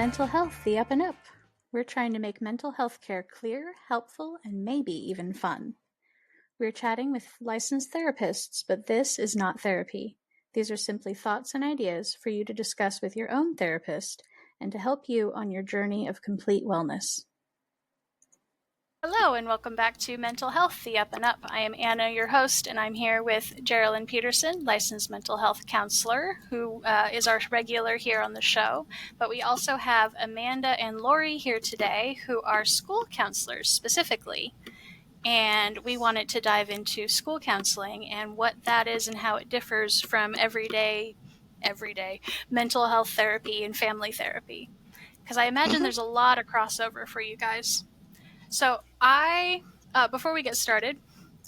Mental Health, the Up&Up. We're trying to make mental health care clear, helpful, and maybe even fun. We're chatting with licensed therapists, but this is not therapy. These are simply thoughts and ideas for you to discuss with your own therapist and to help you on your journey of complete wellness. Hello, and welcome back to Mental Health, the Up&Up. I am Anna, your host, and I'm here with Geraldine Peterson, licensed mental health counselor, who is our regular here on the show. But we also have Amanda and Lori here today, who are school counselors specifically. And we wanted to dive into school counseling and what that is and how it differs from everyday mental health therapy and family therapy. Because I imagine there's a lot of crossover for you guys. So before we get started,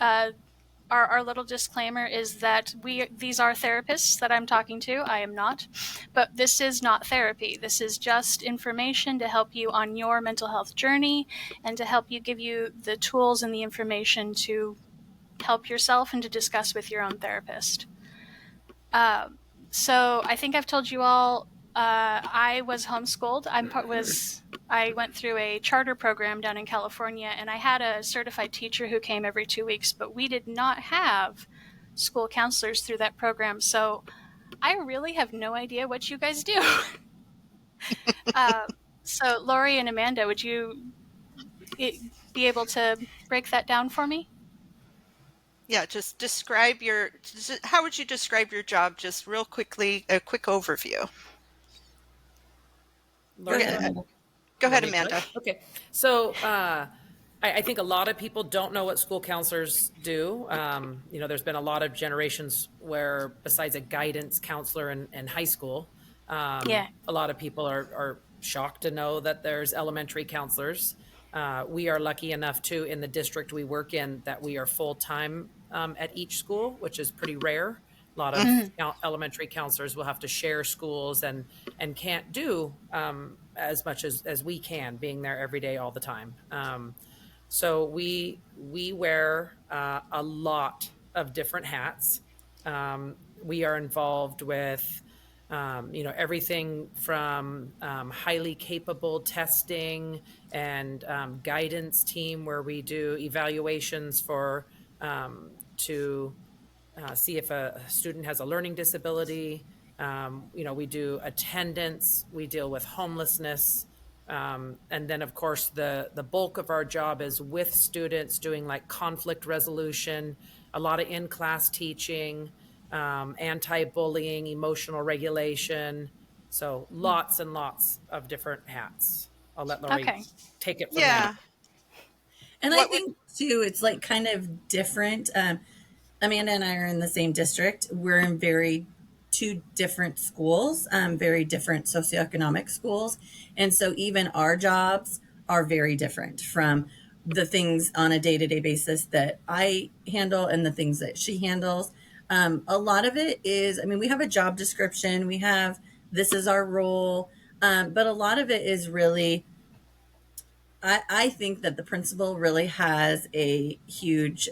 our little disclaimer is that these are therapists that I'm talking to. I am not, but this is not therapy. This is just information to help you on your mental health journey and to help you give you the tools and the information to help yourself and to discuss with your own therapist. So I think I've told you all, I was homeschooled. I went through a charter program down in California, and I had a certified teacher who came every 2 weeks, but we did not have school counselors through that program. So I really have no idea what you guys do. So Lori and Amanda, would you be able to break that down for me? Yeah, just how would you describe your job, just real quickly, a quick overview? Lori, Go ahead, Amanda. Okay. So I think a lot of people don't know what school counselors do. There's been a lot of generations where besides a guidance counselor in high school, a lot of people are shocked to know that there's elementary counselors. We are lucky enough too in the district we work in that we are full-time at each school, which is pretty rare. A lot of elementary counselors will have to share schools and can't do as much as we can, being there every day all the time. So we wear a lot of different hats. We are involved with everything from highly capable testing and guidance team where we do evaluations to see if a student has a learning disability. We do attendance, we deal with homelessness. And then of course the bulk of our job is with students doing like conflict resolution, a lot of in-class teaching, anti-bullying, emotional regulation. So lots and lots of different hats. I'll let Lori take it from there. And I think too, it's like kind of different. Amanda and I are in the same district. We're in two different schools, very different socioeconomic schools. And so even our jobs are very different from the things on a day-to-day basis that I handle and the things that she handles. A lot of it is, we have a job description. This is our role. But a lot of it is really, I think that the principal really has a huge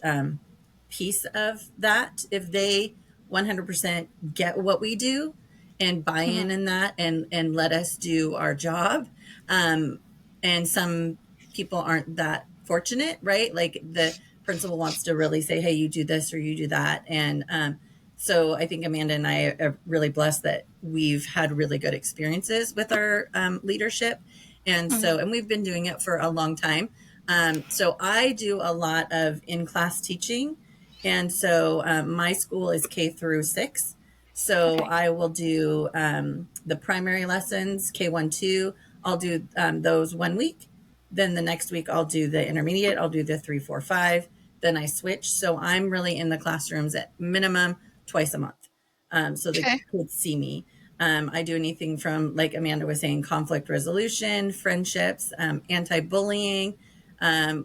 piece of that. If they 100% get what we do and buy in that and let us do our job. And some people aren't that fortunate, right? Like the principal wants to really say, hey, you do this or you do that. And so I think Amanda and I are really blessed that we've had really good experiences with our leadership. And and we've been doing it for a long time. So I do a lot of in-class teaching. And so my school is K through 6. So I will do the primary lessons, K1, 2. I'll do those 1 week. Then the next week I'll do the intermediate. I'll do the 3, 4, 5. Then I switch. So I'm really in the classrooms at minimum twice a month. So the kids see me. I do anything from, like Amanda was saying, conflict resolution, friendships, anti-bullying.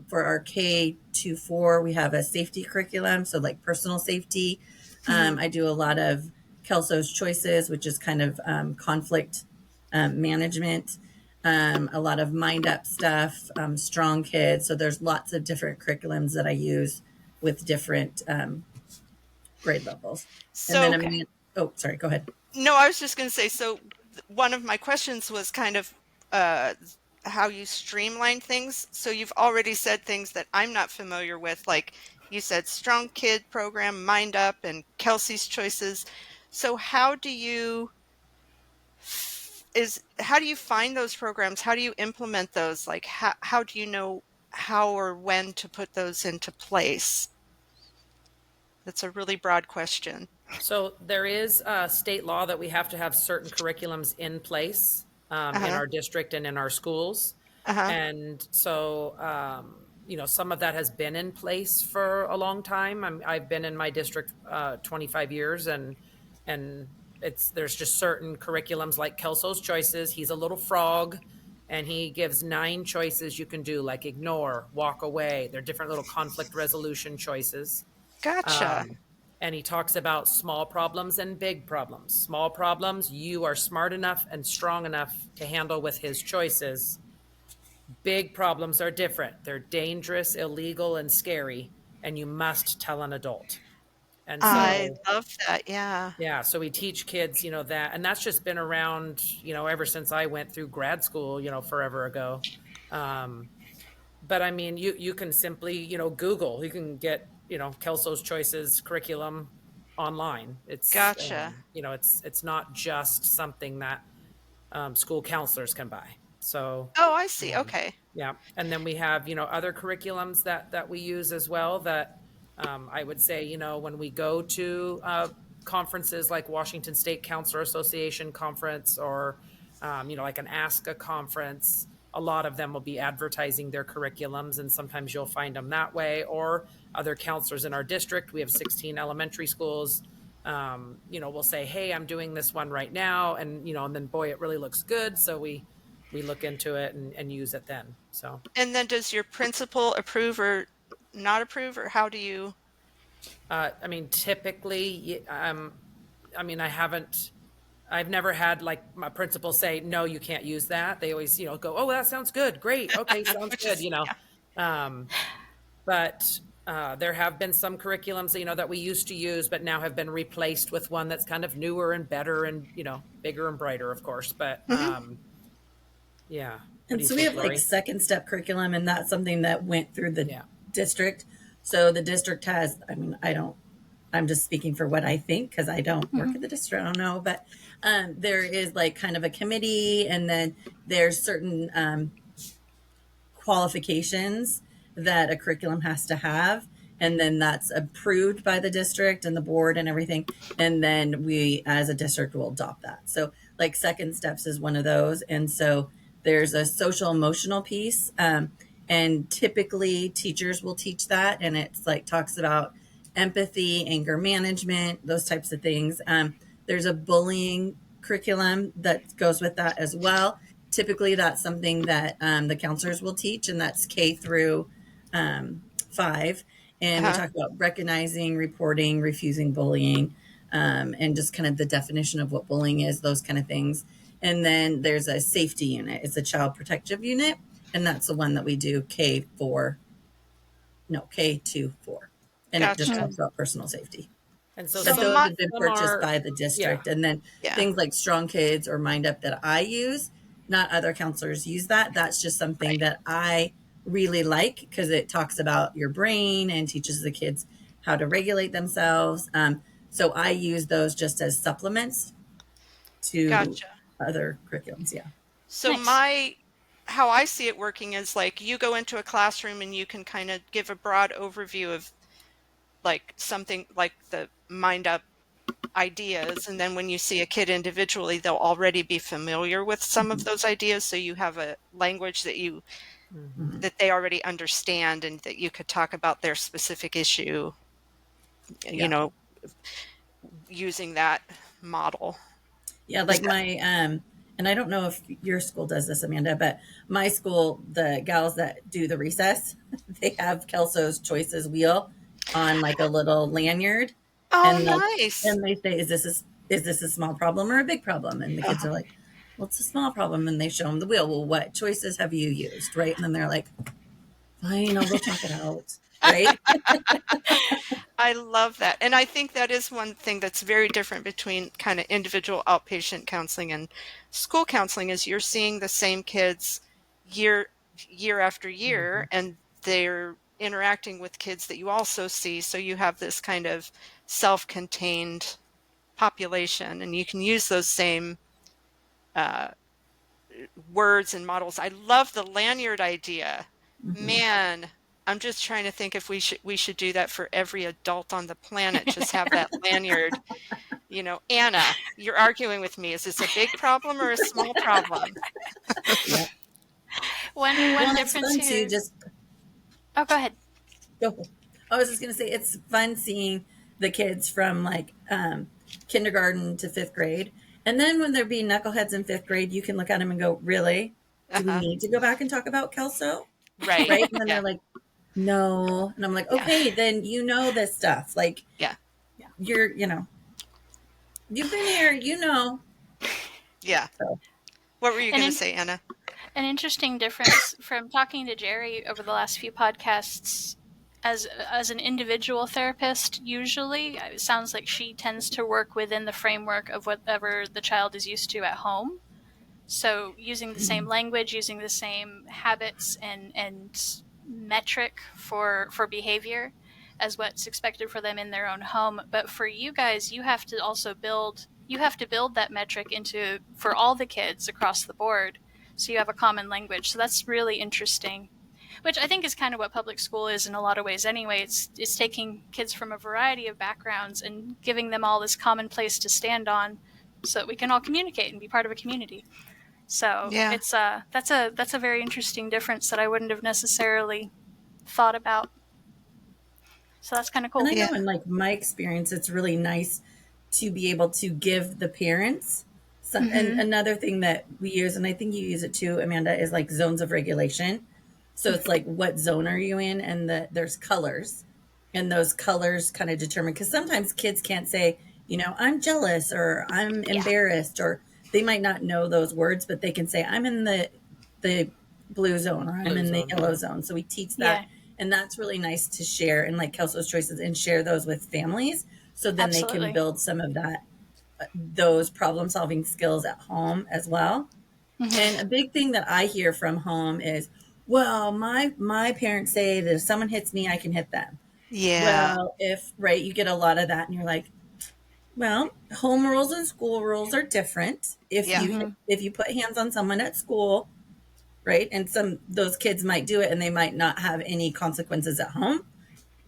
For our K-4, we have a safety curriculum, so like personal safety. I do a lot of Kelso's Choices, which is kind of conflict management. A lot of Mind Up stuff, Strong Kids. So there's lots of different curriculums that I use with different grade levels. So, sorry, go ahead. No, I was just going to say, so one of my questions was kind of uh, how you streamline things. So you've already said things that I'm not familiar with, like you said, Strong Kid program, Mind Up, and Kelsey's Choices. So how do you find those programs? How do you implement those? Like how do you know how or when to put those into place? That's a really broad question. So there is a state law that we have to have certain curriculums in place in Uh-huh. our district and in our schools. Uh-huh. And so, some of that has been in place for a long time. I've been in my district 25 years, and there's just certain curriculums like Kelso's Choices. He's a little frog, and he gives 9 choices you can do, like ignore, walk away. They're different little conflict resolution choices. Gotcha. Um, and he talks about small problems and big problems. Small problems, you are smart enough and strong enough to handle with his choices. Big problems are different. They're dangerous, illegal, and scary, and you must tell an adult. And I so, love that. Yeah. yeah, so we teach kids, that, and that's just been around, ever since I went through grad school, forever ago. Um, but I mean, you can simply, Google. You can get, Kelso's Choices curriculum online. It's Gotcha. it's not just something that school counselors can buy. So Oh, I see. um, Okay. yeah, and then we have other curriculums that we use as well. That I would say when we go to conferences like Washington State Counselor Association conference, or like an ASCA conference, a lot of them will be advertising their curriculums, and sometimes you'll find them that way. Or other counselors in our district, we have 16 elementary schools. We'll say, hey, I'm doing this one right now, and then boy, it really looks good, so we look into it and use it then. So And then does your principal approve or not approve, or how do you? I mean, typically, I've never had like my principal say, no, you can't use that. They always, go, oh, that sounds good. Great. Okay. Sounds Which good. is, yeah. Um, but there have been some curriculums, that we used to use, but now have been replaced with one that's kind of newer and better and, bigger and brighter, of course. But Mhm. yeah. What do And you so we think, have like Lori? second step curriculum, and that's something that went through the Yeah. district. So the district has, I mean, I'm just speaking for what I think because I don't work at the district. I don't know, but there is like kind of a committee, and then there's certain qualifications that a curriculum has to have. And then that's approved by the district and the board and everything. And then we, as a district, will adopt that. So, like, second steps is one of those. And so there's a social emotional piece. And typically teachers will teach that. And it's like talks about empathy, anger management, those types of things. There's a bullying curriculum that goes with that as well. Typically, that's something that the counselors will teach, and that's K through 5. And we Uh-huh. talk about recognizing, reporting, refusing bullying, and just kind of the definition of what bullying is, those kind of things. And then there's a safety unit. It's a child protective unit, and that's the one that we do K4, no, K2-4. And it just Gotcha. talks about personal safety. And so But So some those my have been some purchased are, by the yeah. district. And then yeah. things like Strong Kids or Mind Up that I use, not other counselors use that. That's just something Right. that I really like because it talks about your brain and teaches the kids how to regulate themselves. So I use those just as supplements to Gotcha. other curriculums. Yeah. So Nice. how I see it working is like you go into a classroom and you can kind of give a broad overview of like something like the Mind Up ideas, and then when you see a kid individually, they'll already be familiar with some of Mhm. those ideas, so you have a language Mhm. Mhm. that they already understand, and that you could talk about their specific issue, you Yeah. know, using that model. Yeah, Is like that my and I don't know if your school does this, Amanda, but my school, the gals that do the recess, they have Kelso's Choices wheel on like a little lanyard, Oh, and nice. and they say, is this a small problem or a big problem? And the kids Uh-huh. are like, well, it's a small problem, and they show them the wheel. Well, what choices have you used, right? And then they're like, fine, I'll go talk it out, right? I love that. And I think that is one thing that's very different between kind of individual outpatient counseling and school counseling is you're seeing the same kids year after year, and they're interacting with kids that you also see. So you have this kind of self-contained population, and you can use those same uh, words and models. I love the lanyard idea. Man, I'm just trying to think if we should do that for every adult on the planet. Just have that lanyard. Anna, you're arguing with me. Is this a big problem or a small problem? Yeah. One Well, and it's difference fun too. here. Just Oh, go ahead. go. I was just gonna say it's fun seeing the kids from like kindergarten to fifth grade, and then when they're being knuckleheads in fifth grade, you can look at them and go, "Really? Do we Uh-huh. need to go back and talk about Kelso?" Right. Right? And then Yeah. they're like, "No," and I'm like, Yeah. "Okay, then you know this stuff. Like, Yeah. you're, you've been here. You know." Yeah. So, What were you And going to in, say, Anna? an interesting difference from talking to Jerry over the last few podcasts, as an individual therapist, usually it sounds like she tends to work within the framework of whatever the child is used to at home. So using the same language, using the same habits and metric for behavior as what's expected for them in their own home. But for you guys, you have to also build that metric into for all the kids across the board. So you have a common language. So that's really interesting. Which I think is kind of what public school is in a lot of ways anyway. It's taking kids from a variety of backgrounds and giving them all this common place to stand on so that we can all communicate and be part of a community. So Yeah. it's that's a very interesting difference that I wouldn't have necessarily thought about. So that's kind of and cool. I Yeah. know in like my experience, it's really nice to be able to give the parents some. And another thing that we use, and I think you use it too, Amanda, is like zones of regulation. So it's like, what zone are you in? And there's colors, and those colors kind of determine, because sometimes kids can't say, I'm jealous or I'm Yeah. embarrassed, or they might not know those words, but they can say, I'm in the blue zone, or I'm in the yellow zone. So we teach that. Yeah. And that's really nice to share, and like Kelso's choices, and share those with families. So then they can Absolutely. build some of those problem solving skills at home as well. And a big thing that I hear from home is, well, my parents say that if someone hits me, I can hit them. Yeah. Well, if right, you get a lot of that, and you're like, well, home rules and school rules are different. If Yeah. you put hands on someone at school, right, and those kids might do it, and they might not have any consequences at home,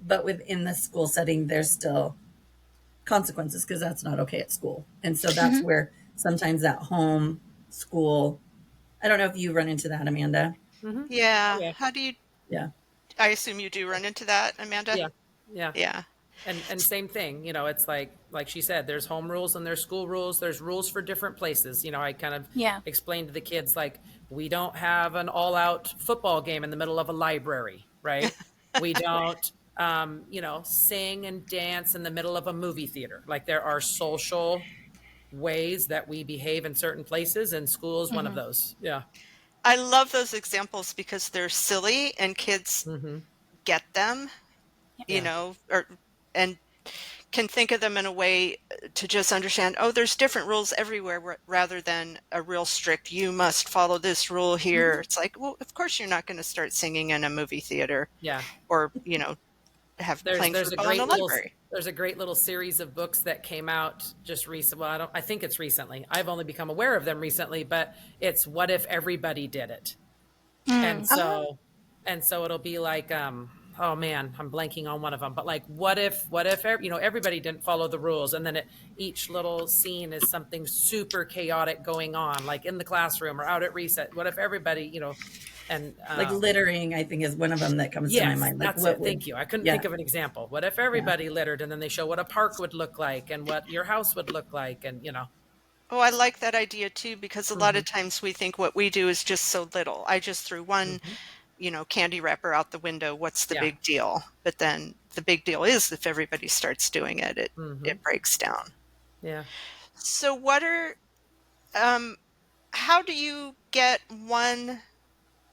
but within the school setting, there's still consequences because that's not okay at school. And so that's where sometimes that home school. I don't know if you run into that, Amanda. Yeah. Yeah. How do you, Yeah. I assume you do run into that, Amanda? Yeah. Yeah. Yeah. And same thing, it's like she said, there's home rules and there's school rules. There's rules for different places. I kind of explained to the kids, like, we don't have an all out football game in the middle of a library, right? We don't, sing and dance in the middle of a movie theater. Like, there are social ways that we behave in certain places, and school is one of those. Yeah. I love those examples because they're silly and kids get them, Yeah. and can think of them in a way to just understand, oh, there's different rules everywhere rather than a real strict, you must follow this rule here. It's like, well, of course you're not going to start singing in a movie theater Yeah. or, have playing There's a football in the great little library. there's a great little series of books that came out just recently. Well, I think it's recently. I've only become aware of them recently, but it's What If Everybody Did It? And Oh, so it'll be like, oh man, I'm blanking on one of them, but like, what if everybody didn't follow the rules, and then each little scene is something super chaotic going on, like in the classroom or out at reset. What if everybody, and Like littering, I think, is one of them that comes to my yes, mind. Like, that's what it. would, Thank you. I couldn't yeah, think of an example. What if everybody littered, and then they show what a park would look like and what your house would look like, and oh, I like that idea too, because a lot of times we think what we do is just so little. I just threw one, candy wrapper out the window. What's the yeah. big deal? But then the big deal is if everybody starts doing it, it breaks down. Yeah. So how do you get one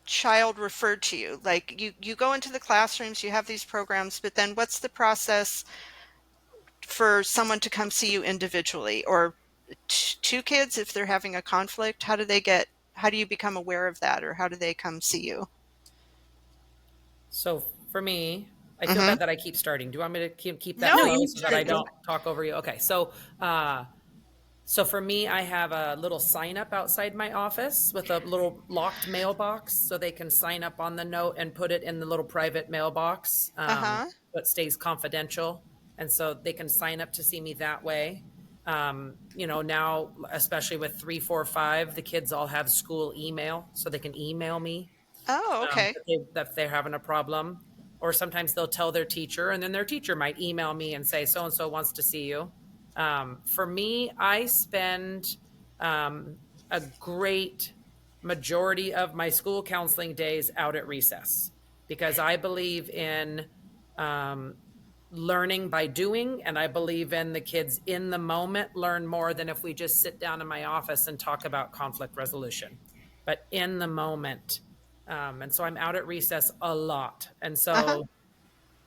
child referred to you? Like you go into the classrooms, you have these programs, but then what's the process for someone to come see you individually, or two kids if they're having a conflict? How do you become aware of that, or how do they come see you? So for me, I feel Mm-hmm. bad that I keep starting. Do you want me to keep that No, No, flow you so that I should. don't talk over you? Okay. So for me, I have a little sign up outside my office with a little locked mailbox so they can sign up on the note and put it in the little private mailbox, uh-huh. but stays confidential. And so they can sign up to see me that way. Now, especially with 3, 4, 5, the kids all have school email, so they can email me Oh, okay. that they're having a problem. Or sometimes they'll tell their teacher, and then their teacher might email me and say, so and so wants to see you. For me, I spend a great majority of my school counseling days out at recess because I believe in um, learning by doing, and I believe in the kids in the moment learn more than if we just sit down in my office and talk about conflict resolution. But in the moment, and so I'm out at recess a lot. And Uh-huh. so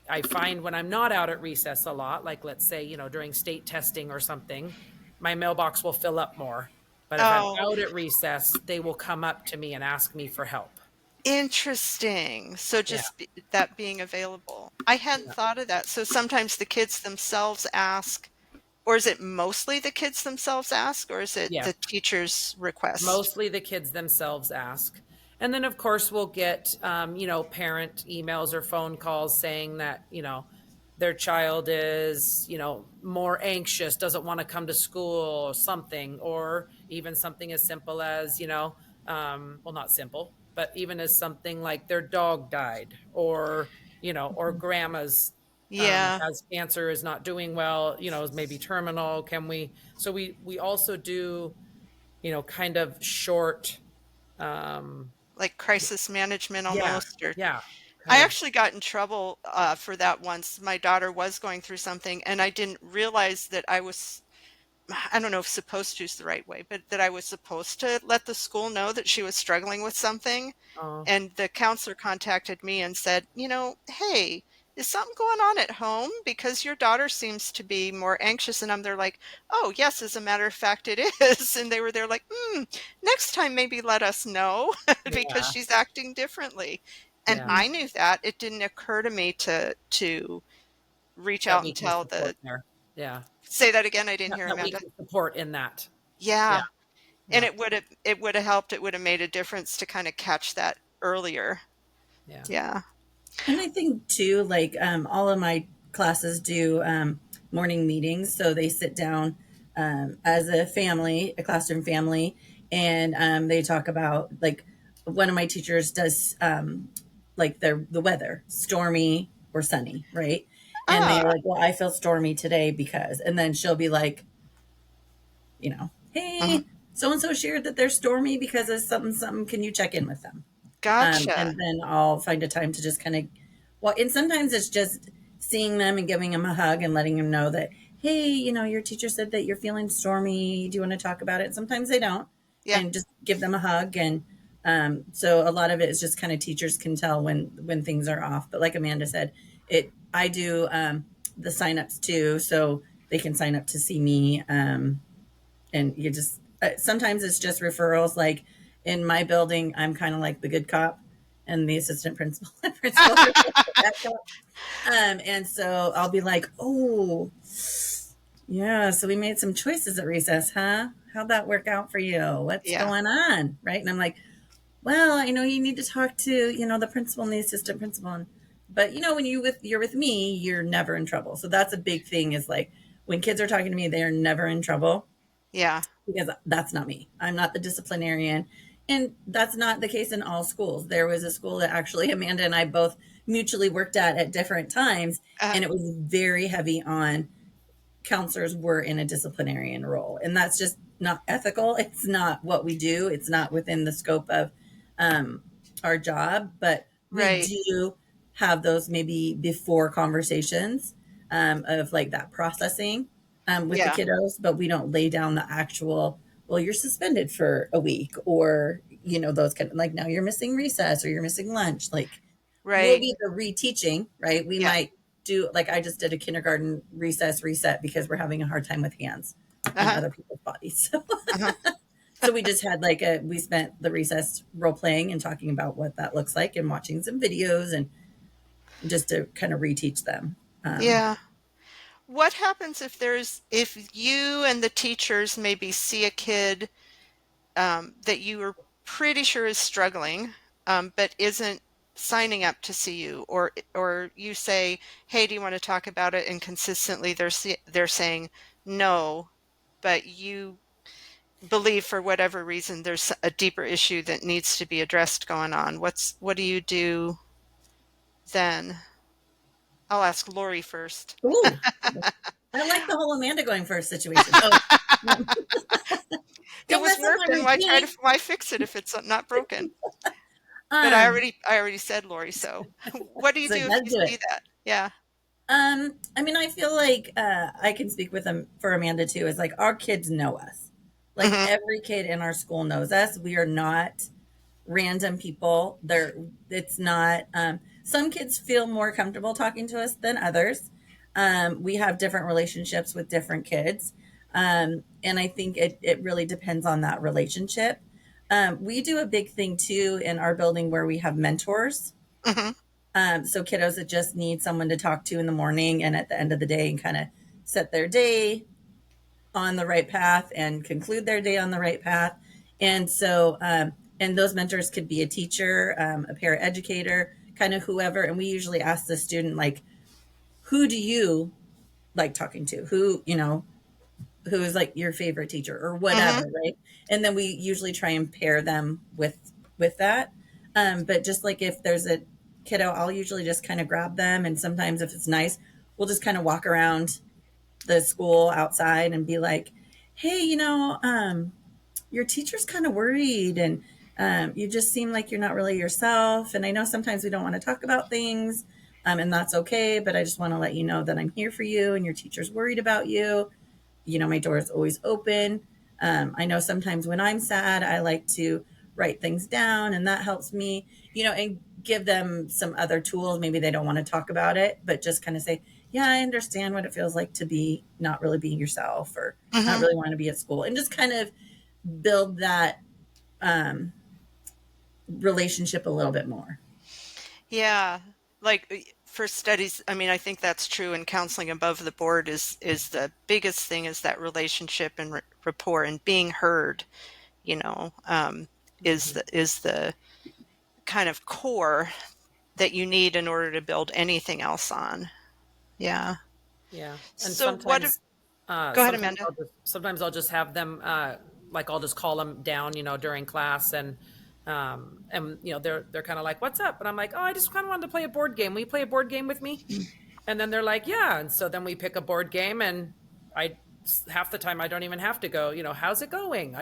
I find when I'm not out at recess a lot, like let's say, during state testing or something, my mailbox will fill up more. But if I'm Oh, out at recess, they will come up to me and ask me for help. interesting. So Yeah. just that being available. I hadn't Yeah. thought of that. So sometimes the kids themselves ask, or is it mostly the kids themselves ask, or is it Yeah. the teacher's request? Mostly the kids themselves ask. And then, of course, we'll get, parent emails or phone calls saying that, their child is, more anxious, doesn't want to come to school or something, or even something as simple as, well, not simple, but even as something like their dog died or grandma's Yeah, has cancer, is not doing well, is maybe terminal. So we also do kind of short, um, like crisis management yeah, almost, or yeah, kind I of, actually got in trouble for that once. My daughter was going through something, and I didn't realize that I don't know if supposed to is the right way, but that I was supposed to let the school know that she was struggling with something. oh, And the counselor contacted me and said, hey, is something going on at home? Because your daughter seems to be more anxious. And I'm there like, oh, yes, as a matter of fact, it is. And they were there like, next time maybe let us know because yeah, she's acting differently. And yeah, I knew that. It didn't occur to me to reach that out we and can tell support there. Yeah, say that again. I didn't hear that we Amanda. can support in that. Yeah, Yeah. And yeah, it would have helped. It would have made a difference to kind of catch that earlier. yeah, Yeah. And I think too, like all of my classes do morning meetings, so they sit down as a family, a classroom family, and they talk about like one of my teachers does like the weather, stormy or sunny, right? And they're Ah. like, "Well, I feel stormy today because," and then she'll be like, Mhm. "Hey, so and so shared that they're stormy because of something, something. Can you check in with them?" Gotcha. And then I'll find a time to just kind of, well, and sometimes it's just seeing them and giving them a hug and letting them know that, hey, your teacher said that you're feeling stormy. Do you want to talk about it? Sometimes they don't, Yeah. and just give them a hug. And so a lot of it is just kind of teachers can tell when things are off. But like Amanda said, I do the signups too, so they can sign up to see me. And you just sometimes it's just referrals. Like in my building, I'm kind of like the good cop, and the assistant principal and principal are like the bad cop. And so I'll be like, oh yeah, so we made some choices at recess, huh? How'd that work out for you? What's Yeah. going on, right? And I'm like, well, I know you need to talk to the principal and the assistant principal, but when you're with me, you're never in trouble. So that's a big thing. Is like when kids are talking to me, they are never in trouble Yeah. because that's not me. I'm not the disciplinarian. And that's not the case in all schools. There was a school that actually Amanda and I both mutually worked at different times, Uh, and it was very heavy on counselors were in a disciplinarian role. And that's just not ethical. It's not what we do, it's not within the scope of um, our job, but we right. do have those maybe before conversations of like that processing with the Yeah. kiddos, but we don't lay down the actual, well, you're suspended for a week or those kind of like, now you're missing recess or you're missing lunch. Like, we'll Right. be the reteaching, right? We Yeah. might do, like, I just did a kindergarten recess reset because we're having a hard time with hands and Uh-huh. other people's bodies. So, Uh-huh. so we just had like we spent the recess role playing and talking about what that looks like and watching some videos and just to kind of reteach them. Um, Yeah. What happens if you and the teachers maybe see a kid that you are pretty sure is struggling, but isn't signing up to see you, or you say, "Hey, do you want to talk about it?" And consistently they're saying no, but you believe for whatever reason there's a deeper issue that needs to be addressed going on. What do you do then? I'll ask Lori first. ooh, I like the whole Amanda going first situation. Oh, It don't was mess up my working. routine. Why fix it if it's not broken? But Um, I already said Lori, so what do you so do if let's you do see it. that? Yeah. I mean, I feel like I can speak with them for Amanda too. Is like our kids know us. Like Hmm. every kid in our school knows us. We are not random people. It's not. Some kids feel more comfortable talking to us than others. We have different relationships with different kids, and I think it really depends on that relationship. We do a big thing too in our building where we have mentors. Hmm. So kiddos that just need someone to talk to in the morning and at the end of the day and kind of set their day on the right path and conclude their day on the right path. And so, and those mentors could be a teacher, a paraeducator, kind of whoever. And we usually ask the student, like, who do you like talking to? Who is like your favorite teacher or Hmm. whatever, right? And then we usually try and pair them with that. But just like if there's a kiddo, I'll usually just kind of grab them, and sometimes if it's nice, we'll just kind of walk around the school outside and be like, "Hey, your teacher's kind of worried, and you just seem like you're not really yourself. And I know sometimes we don't want to talk about things, and that's okay. But I just want to let you know that I'm here for you, and your teacher's worried about you. My door is always open. I know sometimes when I'm sad, I like to write things down, and that helps me, and give them some other tools. Maybe they don't want to talk about it, but just kind of say, yeah, I understand what it feels like to be not really being yourself or not Hmm. really want to be at school, and just kind of build that um, relationship a little bit more. Yeah. Like for studies, I mean, I think that's true in counseling above the board is the biggest thing is that relationship and rapport and being heard, you know, Mm-hmm. is the kind of core that you need in order to build anything else on. Yeah. Yeah, and So what go ahead, Amanda. sometimes I'll just have them like I'll just call them down, during class, and they're kind of like, "What's up?" And I'm like, "Oh, I just kind of wanted to play a board game. Will you play a board game with me?" And then they're like, "Yeah." And so then we pick a board game, and I half the time I don't even have to go. How's it going?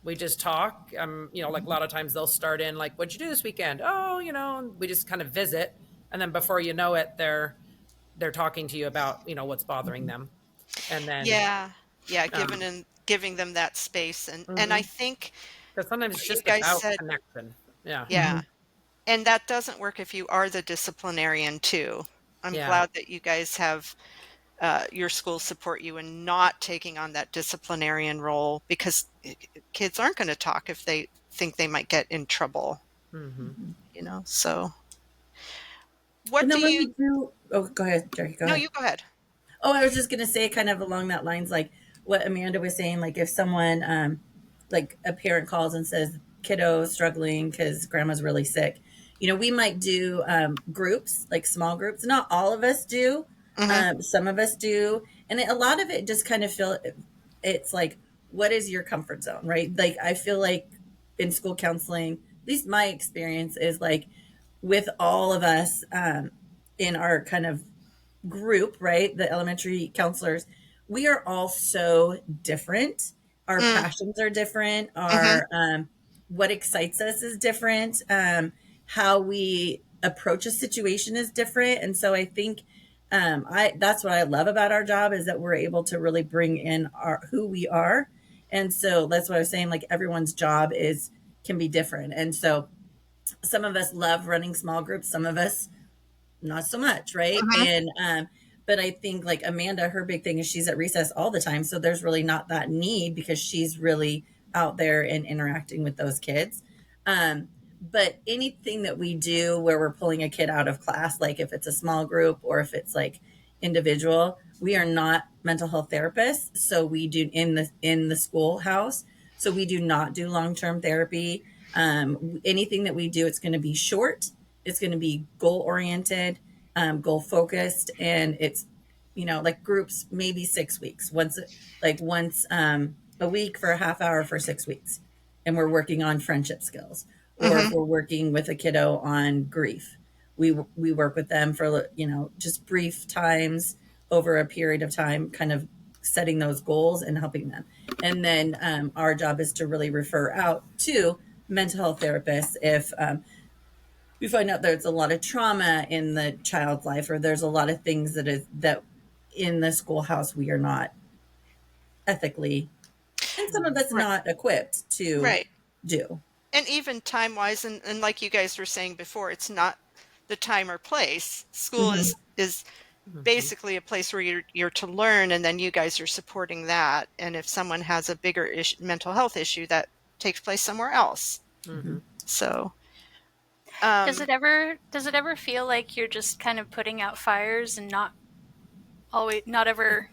We just talk. Like a lot of times they'll start in like, "What'd you do this weekend?" "Oh, and we just kind of visit, and then before you know it, they're talking to you about what's bothering them, and then Yeah. Yeah, um giving them that space and I mhm. think Because sometimes what it's you just guys about said, connection. Yeah. yeah. And that doesn't work if you are the disciplinarian too. I'm Yeah. glad that you guys have your school support you in not taking on that disciplinarian role because kids aren't going to talk if they think they might get in trouble, Hmm. So what And do then when you, we do, oh, go ahead, Jackie, go no, ahead. you go ahead. Oh, I was just gonna say, kind of along that lines, like what Amanda was saying. Like if someone, like a parent calls and says, "Kiddo struggling because grandma's really sick," we might do groups, like small groups. Not all of us do. Hmm. Some of us do, and a lot of it just kind of feel. It's like, what is your comfort zone, right? Like I feel like in school counseling, at least my experience is like with all of us in our kind of group, right? The elementary counselors, we are all so different. Our Mm. passions are different. Hmm. Our what excites us is different. How we approach a situation is different, and so I think I that's what I love about our job is that we're able to really bring in our who we are, and so that's what I was saying. Like everyone's job is can be different. And so some of us love running small groups, some of us not so much, right? Mhm. And but I think like Amanda, her big thing is she's at recess all the time, so there's really not that need because she's really out there and interacting with those kids. um but anything that we do where we're pulling a kid out of class, like if it's a small group or if it's like individual, we are not mental health therapists, so we do in the schoolhouse, so we do not do long-term therapy. Anything that we do, it's going to be short, it's going to be goal oriented, goal focused, and it's, like groups, maybe 6 weeks, once a week for a half hour for 6 weeks. And we're working on friendship skills. Or if Mhm. we're working with a kiddo on grief, we work with them for, just brief times over a period of time, kind of setting those goals and helping them. And then our job is to really refer out to mental health therapists if we find out there's a lot of trauma in the child's life, or there's a lot of things that in the schoolhouse we are not ethically, and some of us Right. not equipped to Right. do. And even time wise, and like you guys were saying before, it's not the time or place. School Hmm. is Mhm. basically a place where you're to learn, and then you guys are supporting that. And if someone has a bigger mental health issue, that takes place somewhere else. Hmm. Mhm. So, Does um, it ever feel like you're just kind of putting out fires and not ever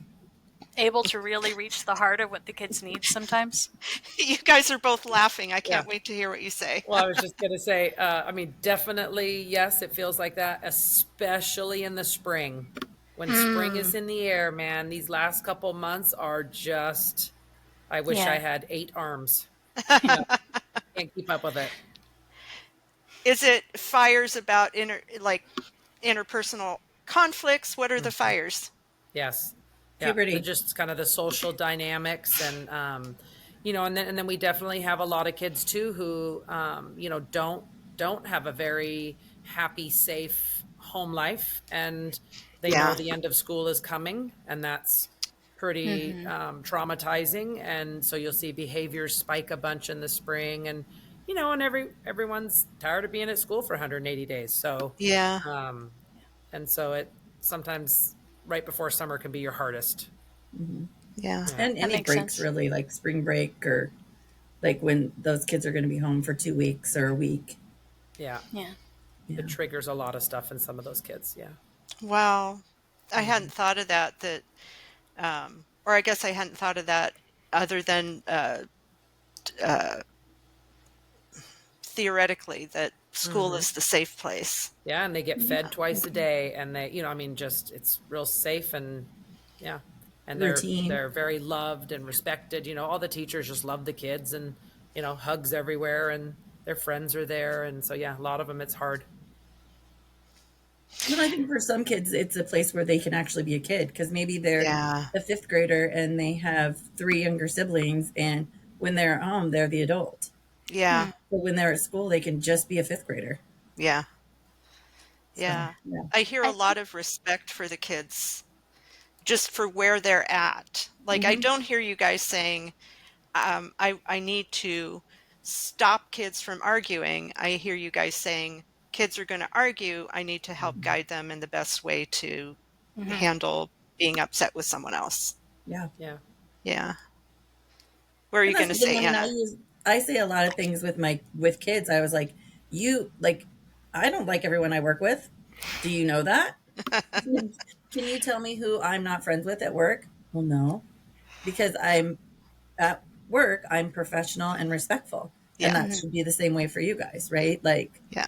able to really reach the heart of what the kids need sometimes? you guys are both laughing. I Yeah. can't wait to hear what you say. Well, I was just going to say, I mean, definitely, yes, it feels like that, especially in the spring. When spring is Mm, in the air, man, these last couple months are just, I wish I yeah. had 8 arms. No, can't keep up with it. Is it fires about interpersonal conflicts? What are the Mhm. fires? Yes. Yeah. The Puberty. just kind of the social dynamics and and then we definitely have a lot of kids too who don't have a very happy, safe home life, and they know Yeah. the end of school is coming, and that's pretty Mm-hmm. traumatizing. And so you'll see behaviors spike a bunch in the spring, and and everyone's tired of being at school for 180 days. So Yeah. um and so it sometimes right before summer can be your hardest. Hmm. Yeah. Yeah. And That any makes breaks, sense. really, like spring break, or like when those kids are going to be home for 2 weeks or a week. Yeah. Yeah. It Yeah. triggers a lot of stuff in some of those kids. Yeah. Wow. I Hmm. hadn't thought of that, or I guess I hadn't thought of that other than uh, theoretically that school Hmm. is the safe place. Yeah. And they get fed twice a Mhm. day, and I mean, just it's real safe, and yeah. And they're Routine. they're very loved and respected. All the teachers just love the kids, and hugs everywhere, and their friends are there. And so yeah, a lot of them it's hard. But I think for some kids, it's a place where they can actually be a kid, because maybe they're Yeah. a fifth grader and they have three younger siblings. And when they're at home, they're the adult. Yeah. Mm. But when they're at school, they can just be a fifth grader. Yeah. So, Yeah. yeah. I hear a I lot think. of respect for the kids just for where they're at. Like, I Hmm. don't hear you guys saying, I need to stop kids from arguing. I hear you guys saying, kids are going to argue. I need to help Hmm. guide them in the best way to Mm-hmm. handle being upset with someone else. Yeah. Yeah. Yeah. What are And you that's going to the thing. say, I mean, Anna? I say a lot of things with kids. I was like, I don't like everyone I work with. Do you know that? Can you tell me who I'm not friends with at work? Well, no, because I'm at work, I'm professional and respectful. And Yeah. that Mm-hmm. should be the same way for you guys, right? Like, Yeah.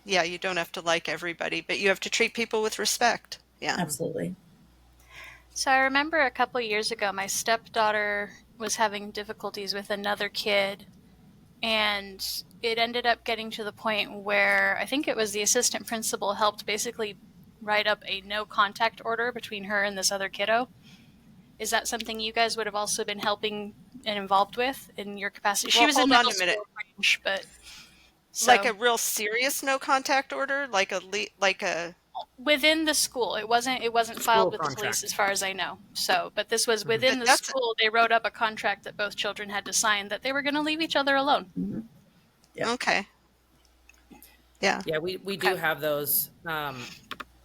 Yeah. You don't have to like everybody, but you have to treat people with respect. Yeah. Hmm. absolutely. So I remember a couple years ago, my stepdaughter was having difficulties with another kid, and it ended up getting to the point where I think it was the assistant principal helped basically write up a no contact order between her and this other kiddo. Is that something you guys would have also been helping and involved with in your capacity? She Well, was in hold on middle a minute. school range, but Like so a real serious no contact order, like a within the school. It wasn't School filed with the contract. police as far as I know. So, but this was within the That's school. They wrote up a contract that both children had to sign that they were going to leave each other alone. Mm-hmm. Yep. okay. Yeah. Yeah, we do Okay. have those.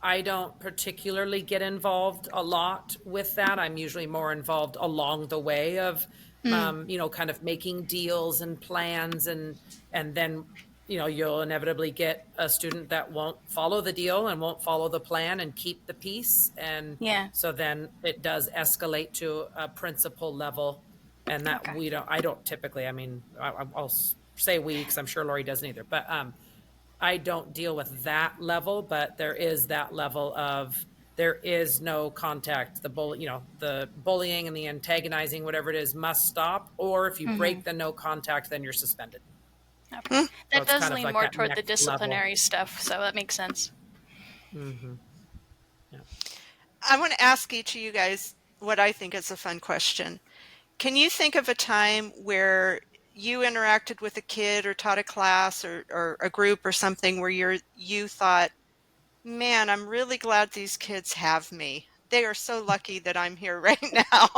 I don't particularly get involved a lot with that. I'm usually more involved along the way of, kind of making deals and plans, and then, you'll inevitably get a student that won't follow the deal and won't follow the plan and keep the peace. And Yeah. so then it does escalate to a principal level, and that Okay. I don't typically, I'll say we, because I'm sure Lori doesn't either, but, I don't deal with that level, but there is that level of there is no contact. The bullying and the antagonizing, whatever it is, must stop. Or if you break the no contact, then you're suspended. Okay. So That it's does kind of lean like more that toward the next disciplinary stuff, so that makes sense. level. Yeah. I want to ask each of you guys what I think is a fun question. Can you think of a time where you interacted with a kid or taught a class or a group or something where you thought, man, I'm really glad these kids have me. They are so lucky that I'm here right now.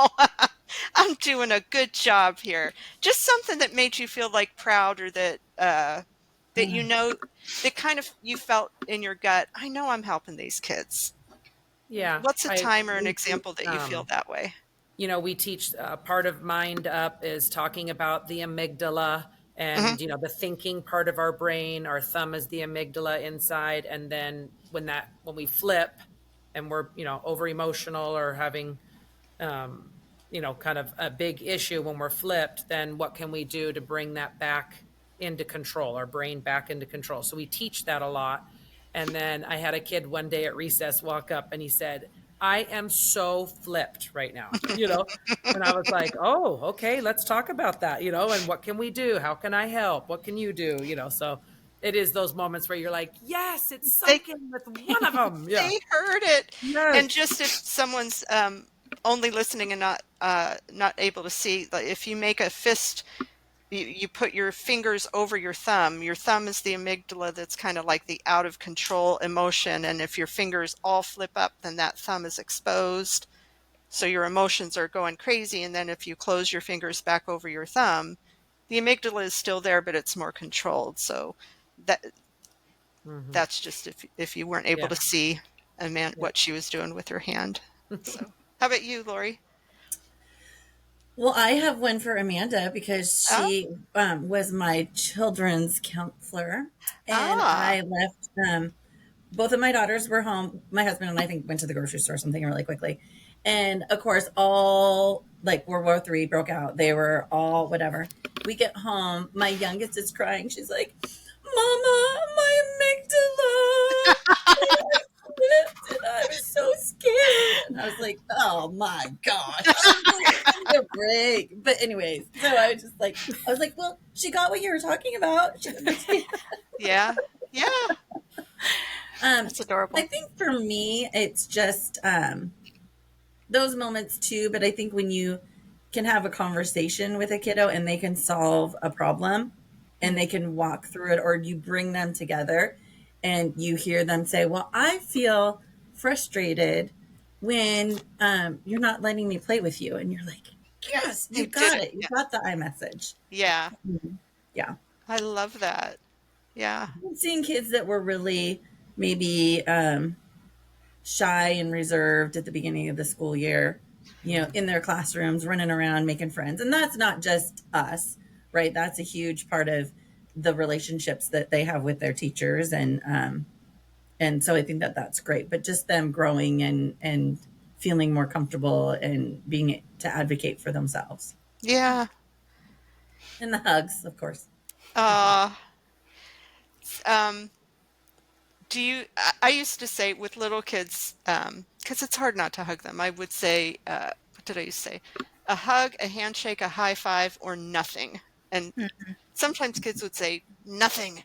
I'm doing a good job here. Just something that made you feel like proud, or that that kind of you felt in your gut, I know I'm helping these kids. Yeah. What's a time or an We example that you feel that way? we teach part of Mind Up is talking about the amygdala Hmm. and the thinking part of our brain. Our thumb is the amygdala inside, and then when we flip and we're over emotional or having kind of a big issue when we're flipped, then what can we do to bring that back into control, our brain back into control? So we teach that a lot. And then I had a kid one day at recess walk up and he said, I am so flipped right now, And I was like, oh, okay, let's talk about that, and what can we do? How can I help? What can you do? So it is those moments where you're like, yes, it's They sunk in with one of them. Yeah. they heard it. Yes. And just if someone's only listening and not able to see, like if you make a fist, you put your fingers over your thumb. Your thumb is the amygdala, that's kind of like the out of control emotion. And if your fingers all flip up, then that thumb is exposed. So your emotions are going crazy. And then if you close your fingers back over your thumb, the amygdala is still there, but it's more controlled. So that Mm-hmm. that's just if you weren't able Yeah. to see Yeah. what she was doing with her hand. So how about you, Lori? Well, I have one for Amanda because Oh, she was my children's counselor, and ah, I left. Both of my daughters were home. My husband and I think went to the grocery store or something really quickly, and of course, all like World War III broke out. They were all whatever. We get home. My youngest is crying. She's like, "Mama, my amygdala." And I was so scared. And I was like, oh my gosh, I'm like, give me a break. But anyways, so I was like, well, she got what you were talking about. She understands. yeah, yeah, That's adorable. I think for me, it's just those moments too. But I think when you can have a conversation with a kiddo and they can solve a problem and they can walk through it, or you bring them together and you hear them say, well, I feel frustrated when you're not letting me play with you. And you're like, yes, you you did got it. it. You Yeah, got the iMessage. yeah, Yeah. I love that. Yeah, Seeing kids that were really maybe shy and reserved at the beginning of the school year, in their classrooms, running around, making friends. And that's not just us, right? That's a huge part of the relationships that they have with their teachers. And so I think that that's great, but just them growing and feeling more comfortable and being to advocate for themselves. yeah. And the hugs, of course. Uh, um, do you? I used to say with little kids, because it's hard not to hug them. I would say, what did I used to say? A hug, a handshake, a high five, or nothing. And sometimes kids would say nothing.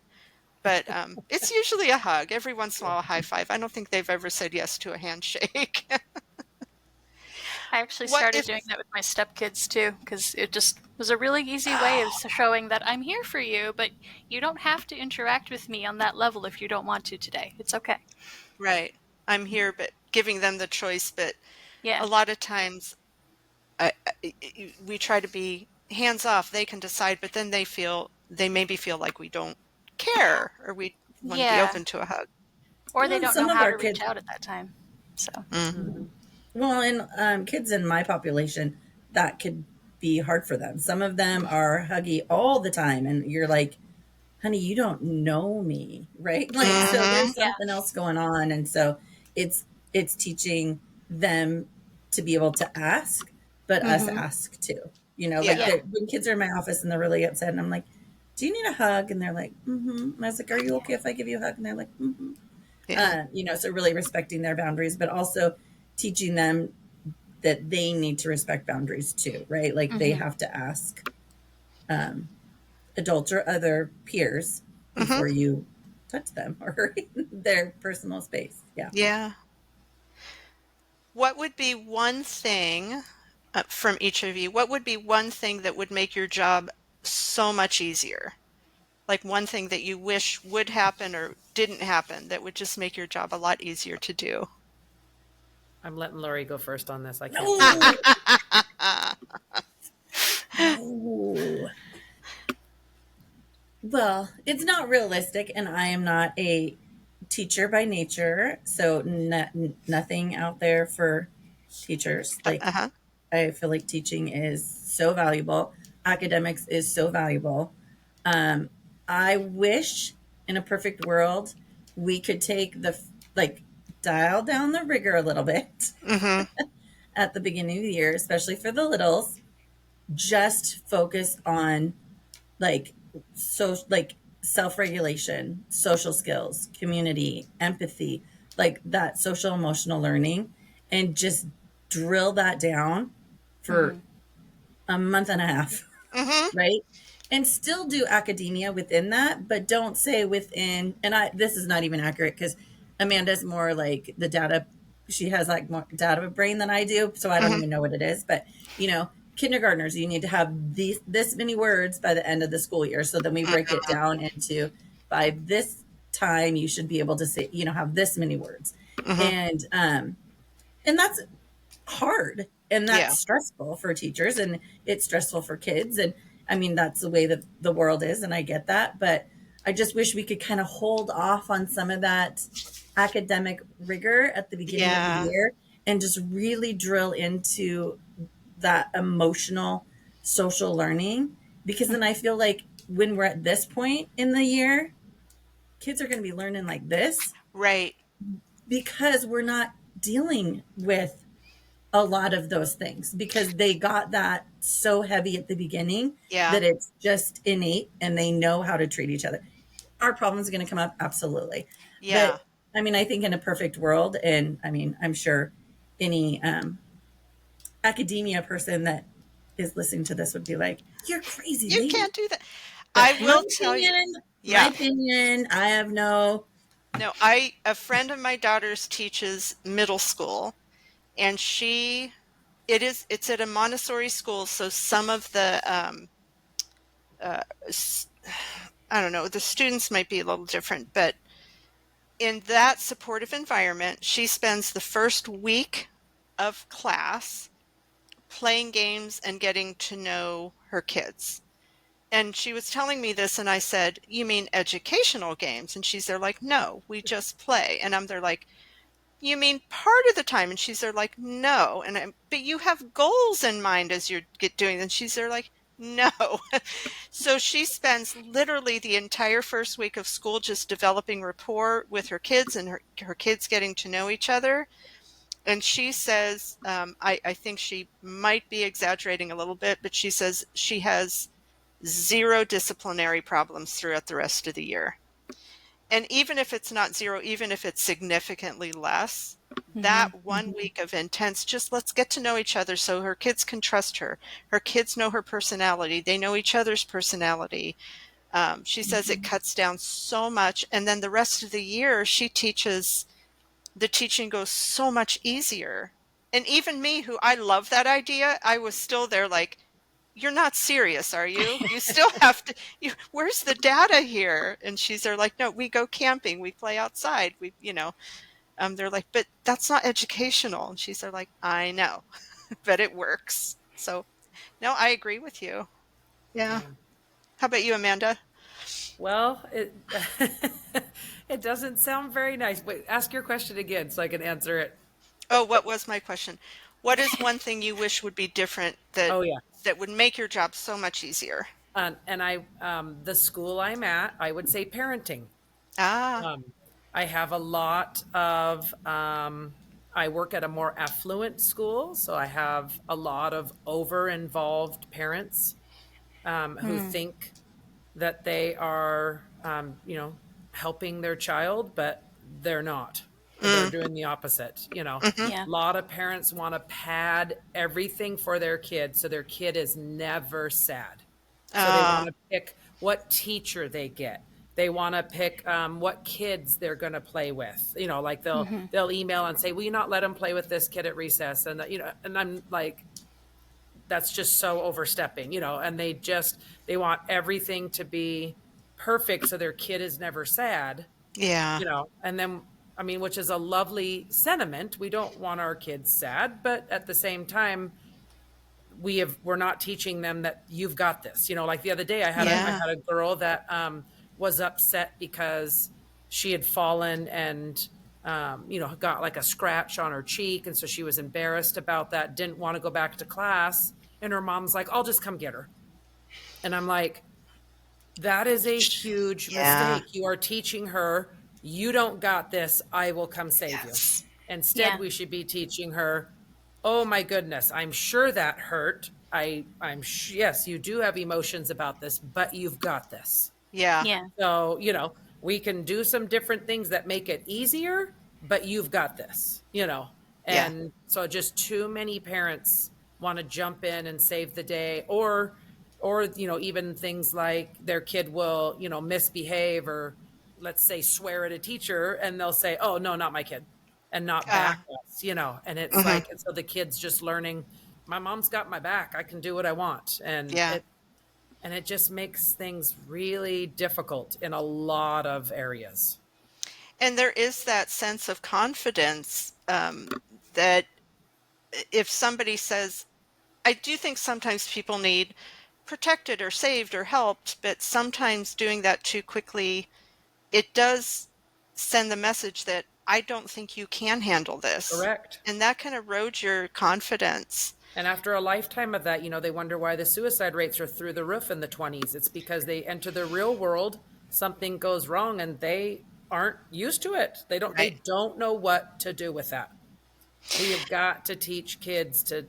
But it's usually a hug. Every once in a while, a high five. I don't think they've ever said yes to a handshake. I actually What started if, doing that with my stepkids too, because it just was a really easy way of showing that I'm here for you, but you don't have to interact with me on that level if you don't want to today. It's okay. right. I'm here, but giving them the choice. But Yeah. a lot of times we try to be hands off. They can decide, but then they maybe feel like we don't care or we want to be Yeah. open to a hug. Or they Well, don't know some of how our to reach kids, out at that time. So, well, and kids in my population, that could be hard for them. Some of them are huggy all the time, and you're like, honey, you don't know me, right? Like, so Mm-hmm. there's yeah. something else going on. And so it's, it's teaching them to be able to ask, but us Mm-hmm. ask too. You know, like Yeah. Yeah. when kids are in my office and they're really upset, and I'm like, do you need a hug? And they're like, mm-hmm. And I was like, are you okay if I give you a hug? And they're like, mm-hmm. Yeah. You know, so really respecting their boundaries, but also teaching them that they need to respect boundaries too, right? Like they Mm-hmm. have to ask adults or other peers Mm-hmm. before you touch them or their personal space. Yeah. Yeah. What would be one thing from each of you? What would be one thing that would make your job so much easier? Like one thing that you wish would happen or didn't happen that would just make your job a lot easier to do. I'm letting Lori go first on this. I can't think of No, it. no. Well, it's not realistic, and I am not a teacher by nature, so nothing out there for teachers. Like, Uh-huh. I feel like teaching is so valuable. Academics is so valuable. I wish in a perfect world we could take like dial down the rigor a little bit Mm-hmm. at the beginning of the year, especially for the littles. Just focus on like like self-regulation, social skills, community, empathy, like that social emotional learning, and just drill that down for Mm-hmm. a month and a half, Mm-hmm. right? And still do academia within that, but don't say within. And I, this is not even accurate because Amanda's more like the data. She has like more data brain than I do, so I don't Mm-hmm. even know what it is. But you know, kindergartners, you need to have these this many words by the end of the school year. So then we break it down into by this time you should be able to say, you know, have this many words, Mm-hmm. and that's hard and Yeah. that's stressful for teachers and it's stressful for kids, and I mean that's the way that the world is, and I get that, but I just wish we could kind of hold off on some of that academic rigor at the beginning of the Yeah. year and just really drill into that emotional social learning, because then I feel like when we're at this point in the year, kids are going to be learning like this Right. because we're not dealing with a lot of those things because they got that so heavy at the beginning Yeah. that it's just innate and they know how to treat each other. Our problems are going to come up, absolutely. But Yeah. I mean, I think in a perfect world, and I mean, I'm sure any academia person that is listening to this would be like, "You're crazy You lady." can't do that. I But will tell you. my Yeah. opinion, I have no. No, a friend of my daughter's teaches middle school and it's at a Montessori school. So some of the, uh, I don't know, the students might be a little different, but in that supportive environment, she spends the first week of class playing games and getting to know her kids. And she was telling me this, and I said, "You mean educational games?" And she's there like, "No, we just play." And I'm there like, "You mean part of the time?" And she's there like, "No." But you have goals in mind as you're doing. And she's there like, "No." So she spends literally the entire first week of school just developing rapport with her kids and her kids getting to know each other. And she says, I think she might be exaggerating a little bit, but she says she has zero disciplinary problems throughout the rest of the year. And even if it's not zero, even if it's significantly less, Mm-hmm. that 1 week of intense, just let's get to know each other so her kids can trust her. Her kids know her personality. They know each other's personality. She says it cuts down so much. And then the rest of the year, the teaching goes so much easier. And even me, who I love that idea, I was still there like, you're not serious, are you? You still have to, where's the data here? And she's there like, no, we go camping, we play outside, they're like, but that's not educational. And she's like, I know, but it works. So no, I agree with you. Yeah. Yeah. How about you, Amanda? Well, it it doesn't sound very nice. Wait, ask your question again so I can answer it. Oh, what was my question? What is one thing you wish would be different Oh yeah. that would make your job so much easier? And I the school I'm at, I would say parenting. Ah, Um, I have a lot of I work at a more affluent school, so I have a lot of over-involved parents who Mm. think that they are, helping their child, but they're not. They're mm, doing the opposite. mm-hmm. Yeah. A lot of parents want to pad everything for their kid so their kid is never sad. So they want Ah, to pick what teacher they get. They want to pick what kids they're going to play with. Like Hmm. they'll email and say, "Will you not let them play with this kid at recess?" And and I'm like, that's just so overstepping. And they want everything to be perfect so their kid is never sad. yeah, And then I mean, which is a lovely sentiment. We don't want our kids sad, but at the same time, we're not teaching them that you've got this. Like the other day I yeah, had a girl that was upset because she had fallen and got like a scratch on her cheek, and so she was embarrassed about that, didn't want to go back to class, and her mom's like, "I'll just come get her." And I'm like, that is a huge yeah, mistake. You are teaching her, you don't got this, I will come save you. yes, Instead, Yeah. we should be teaching her, oh my goodness, I'm sure that hurt. Yes, you do have emotions about this, but you've got this. yeah, Yeah. So, we can do some different things that make it easier, but you've got this. yeah, And so just too many parents want to jump in and save the day, or even things like their kid will, misbehave, or let's say swear at a teacher, and they'll say, "Oh, no, not my kid." And not back ah, us. And it's mm-hmm, like, and so the kid's just learning, my mom's got my back. I can do what I want. yeah. And it just makes things really difficult in a lot of areas. And there is that sense of confidence that if somebody says, I do think sometimes people need protected or saved or helped, but sometimes doing that too quickly, it does send the message that I don't think you can handle this. Correct. And that can erode your confidence. And after a lifetime of that, they wonder why the suicide rates are through the roof in the 20s. It's because they enter the real world, something goes wrong, and they aren't used to it. Right. They don't know what to do with that. We have got to teach kids to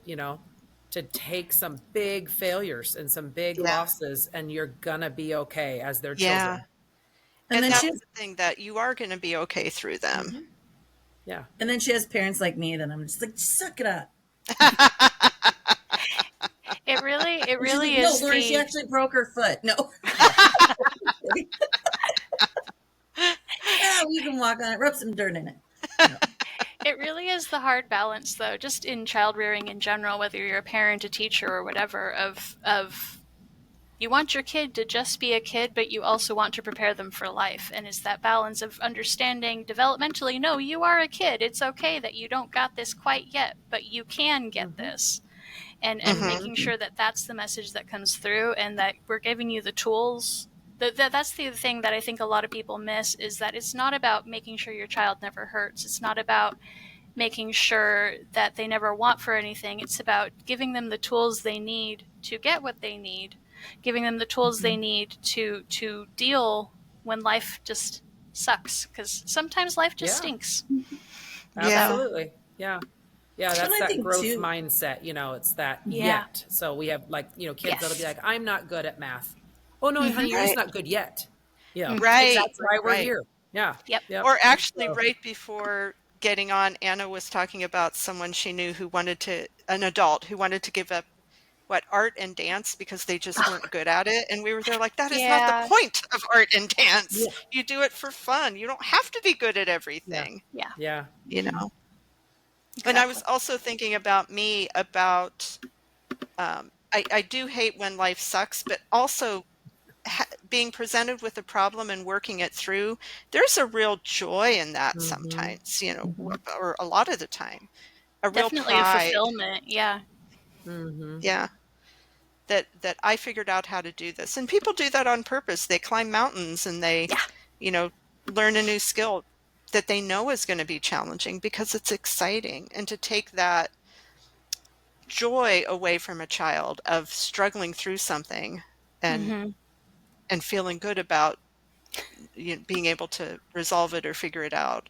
take some big failures and some big Yeah. losses, and you're gonna be okay as their Yeah. children. And And then she that's has, the thing, that you are going to be okay through them. Mhm. Yeah. and then she has parents like me that I'm just like, suck it up. It And she's like, really no, is Lori, she the actually broke her foot. No. Yeah, we can walk on it, rub some dirt in it. No. it really is the hard balance, though, just in child rearing in general, whether you're a parent, a teacher, or whatever, of you want your kid to just be a kid, but you also want to prepare them for life. And it's that balance of understanding developmentally, no, you are a kid. It's okay that you don't got this quite yet, but you can get Mhm. this. And Hmm. making sure that that's the message that comes through, and that we're giving you the tools. That's the thing that I think a lot of people miss, is that it's not about making sure your child never hurts. It's not about making sure that they never want for anything. It's about giving them the tools they need to get what they need, giving them the tools they need to deal when life just sucks, because sometimes life just Yeah. stinks. Yeah. So Absolutely. Yeah. Yeah, And that's I that think growth too, mindset. It's that yeah. yet. So we have, like, kids that'll be Yes. like, I'm not good at math. Oh no, Mm-hmm. honey, you're just Right. not good yet. Yeah. Mm-hmm. Right. That's why we're Right. here. Yeah. Yep. Yep. Or actually, So, right before getting on, Anna was talking about someone she knew who wanted to, an adult who wanted to give up art and dance because they just weren't good at it. And we were there like, that is not the Yeah. point of art and dance. yeah. You do it for fun. You don't have to be good at Yeah. everything, Yeah. Yeah. you Mm-hmm. know? And I was Exactly. also thinking about I do hate when life sucks, but also being presented with a problem and working it through, there's a real joy in that Mm-hmm. sometimes, you know, Mhm. or a lot of the time, a real Definitely a pride. fulfillment. Yeah. Mm-hmm. Yeah. That I figured out how to do this. And people do that on purpose. They climb mountains and they, Yeah. you know, learn a new skill that they know is going to be challenging because it's exciting. And to take that joy away from a child of struggling through something and Hmm. and feeling good about, you know, being able to resolve it or figure it out.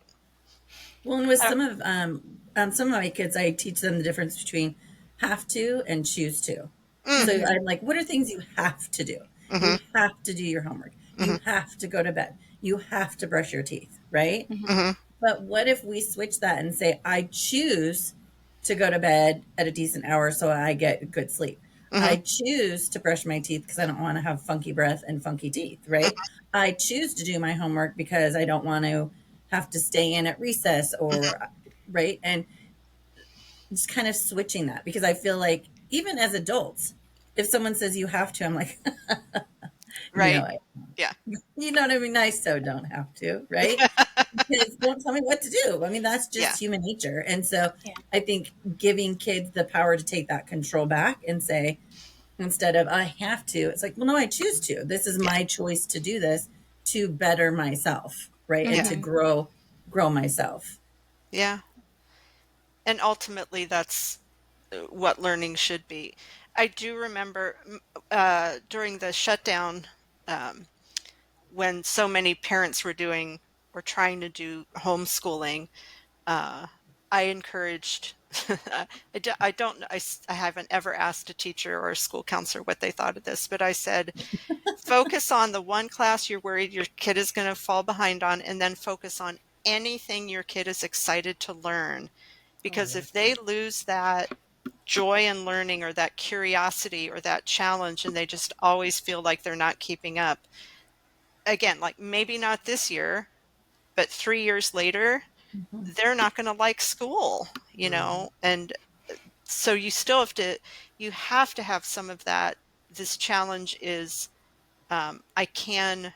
Well, and with I don't, some of my kids, I teach them the difference between have to and choose to. Mm, So hmm I'm like, what are things you have to do? mm-hmm, You have to do your homework. mm-hmm, You have to go to bed. You have to brush your teeth, right? hmm mm-hmm, But what if we switch that and say, I choose to go to bed at a decent hour so I get good sleep. mm-hmm, I choose to brush my teeth because I don't want to have funky breath and funky teeth, right? I choose to do my homework because I don't want to have to stay in at recess or, right? And just kind of switching that because I feel like even as adults, if someone says you have to, I'm like, right. no, Yeah. you know what I mean? I so don't have to, right? Because don't tell me what to do. I mean, that's Yeah. just human nature. And so Yeah. I think giving kids the power to take that control back and say, instead of I have to, it's like, well, no, I choose to. This is Yeah. my choice to do this to better myself, right? And Yeah. to hmm grow myself. Yeah. And ultimately that's what learning should be. I do remember during the shutdown, um, when so many parents were doing or trying to do homeschooling, uh, I encouraged. I don't. I haven't ever asked a teacher or a school counselor what they thought of this, but I said, focus on the one class you're worried your kid is going to fall behind on, and then focus on anything your kid is excited to learn. Oh, I Because like if they that. lose that joy in learning or that curiosity or that challenge and they just always feel like they're not keeping up, again, like maybe not this year, but 3 years later, Mhm. they're not going to like school, you Mm-hmm. know? And so you have to have some of that. This challenge is, I can,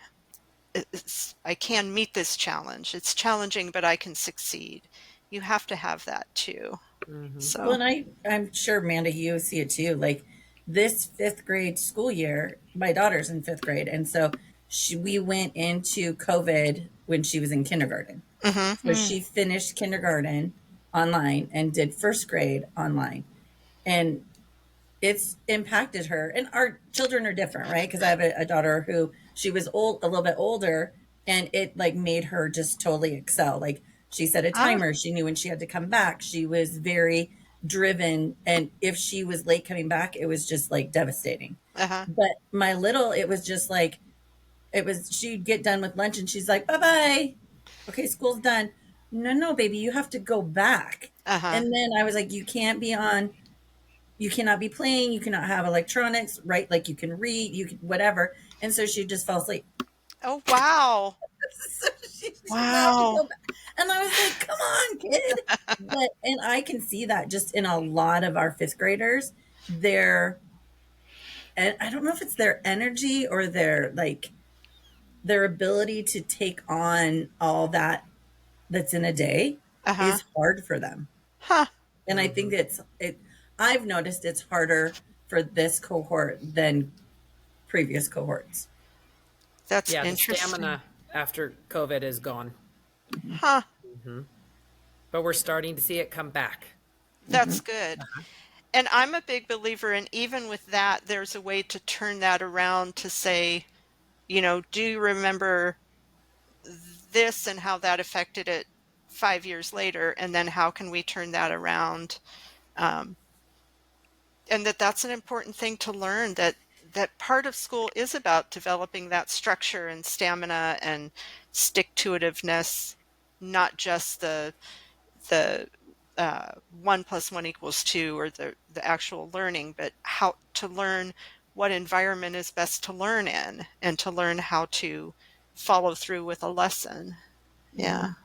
I can meet this challenge. It's challenging, but I can succeed. You have to have that too. Mm-hmm. Well, So, and I'm sure, Amanda, you see it too. Like this fifth grade school year, my daughter's in fifth grade. And so we went into COVID when she was in kindergarten. hmm, So she finished kindergarten online and did first grade online. And it's impacted her. And our children are different, right? Because I have a daughter who she was a little bit older, and it like made her just totally excel. Like she set a ah, timer. She knew when she had to come back. She was very driven. And if she was late coming back, it was just like devastating. uh-huh, But my little, it was just like, she'd get done with lunch and she's like, bye bye. Okay, school's done. No, no, baby, you have to go back. uh-huh. And then I was like, you cannot be playing, you cannot have electronics, right? Like you can read, you can whatever. And so she just fell asleep. Oh, wow. So she said, I have to Wow. go back. And I was like, come on, kid. But and I can see that just in a lot of our fifth graders. Their and I don't know if it's their energy or their ability to take on all that's in a day Uh-huh. is hard for them. Huh. And I Mm-hmm. think I've noticed it's harder for this cohort than previous cohorts. That's Yeah, the interesting. stamina after COVID is gone. Mhm. Huh. Mm-hmm. But we're starting to see it come back. That's Mhm. good. Uh-huh. And I'm a big believer in even with that, there's a way to turn that around to say, you know, do you remember this and how that affected it 5 years later? And then how can we turn that around? Um, and that's an important thing to learn that part of school is about developing that structure and stamina and stick to itiveness, not just the 1 + 1 = 2 or the actual learning, but how to learn what environment is best to learn in and to learn how to follow through with a lesson. Yeah. Mhm.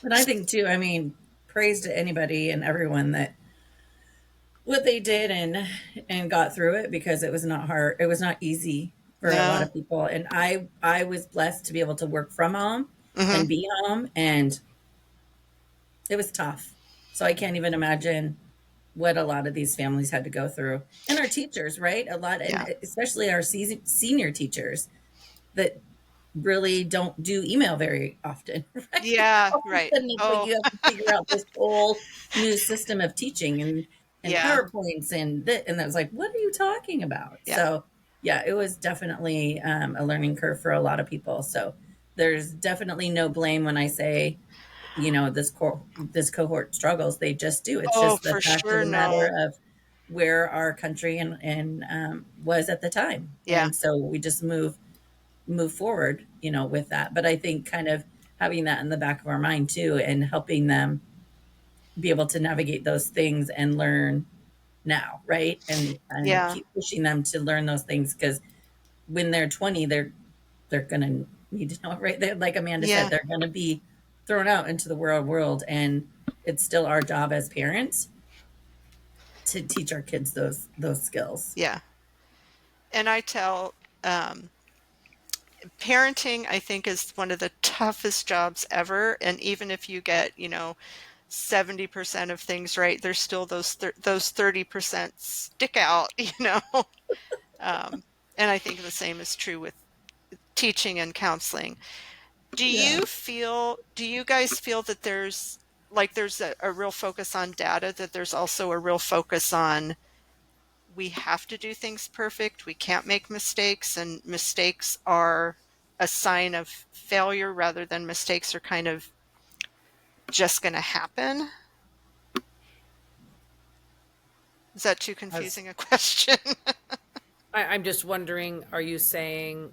But I think too, I mean, praise to anybody and everyone that what they did and got through it because it was not hard. It was not easy. for a lot No. of people. And I was blessed to be able to work from home Hmm. and be home, and it was tough. So I can't even imagine what a lot of these families had to go through. And our teachers, right? A lot, and Yeah. especially our senior teachers that really don't do email very often, right? Yeah. All of a Right. sudden, it's like Oh, you have to figure out this whole new system of teaching and yeah. PowerPoints and that was like, what are you talking about? Yeah. So yeah, it was definitely a learning curve for a lot of people. So there's definitely no blame when I say, this cohort struggles. They just do. It's Oh, just the for fact of sure. the matter No. of where our country and was at the time, Yeah. and so we just move forward, with that. But I think kind of having that in the back of our mind too, and helping them be able to navigate those things and learn now, right? And Yeah. keep pushing them to learn those things, because when they're 20, they're gonna need to know it, right? Like Amanda said, Yeah. they're gonna be thrown out into the world, and it's still our job as parents to teach our kids those skills. Yeah. And I tell, parenting, I think, is one of the toughest jobs ever. And even if you get, 70% of things right, there's still those 30% stick out, Um, and I think the same is true with teaching and counseling. Yeah. Do you guys feel that there's a real focus on data, that there's also a real focus on we have to do things perfect, we can't make mistakes, and mistakes are a sign of failure rather than mistakes are kind of just going to happen? Is that too As confusing a question? I'm just wondering, are you saying,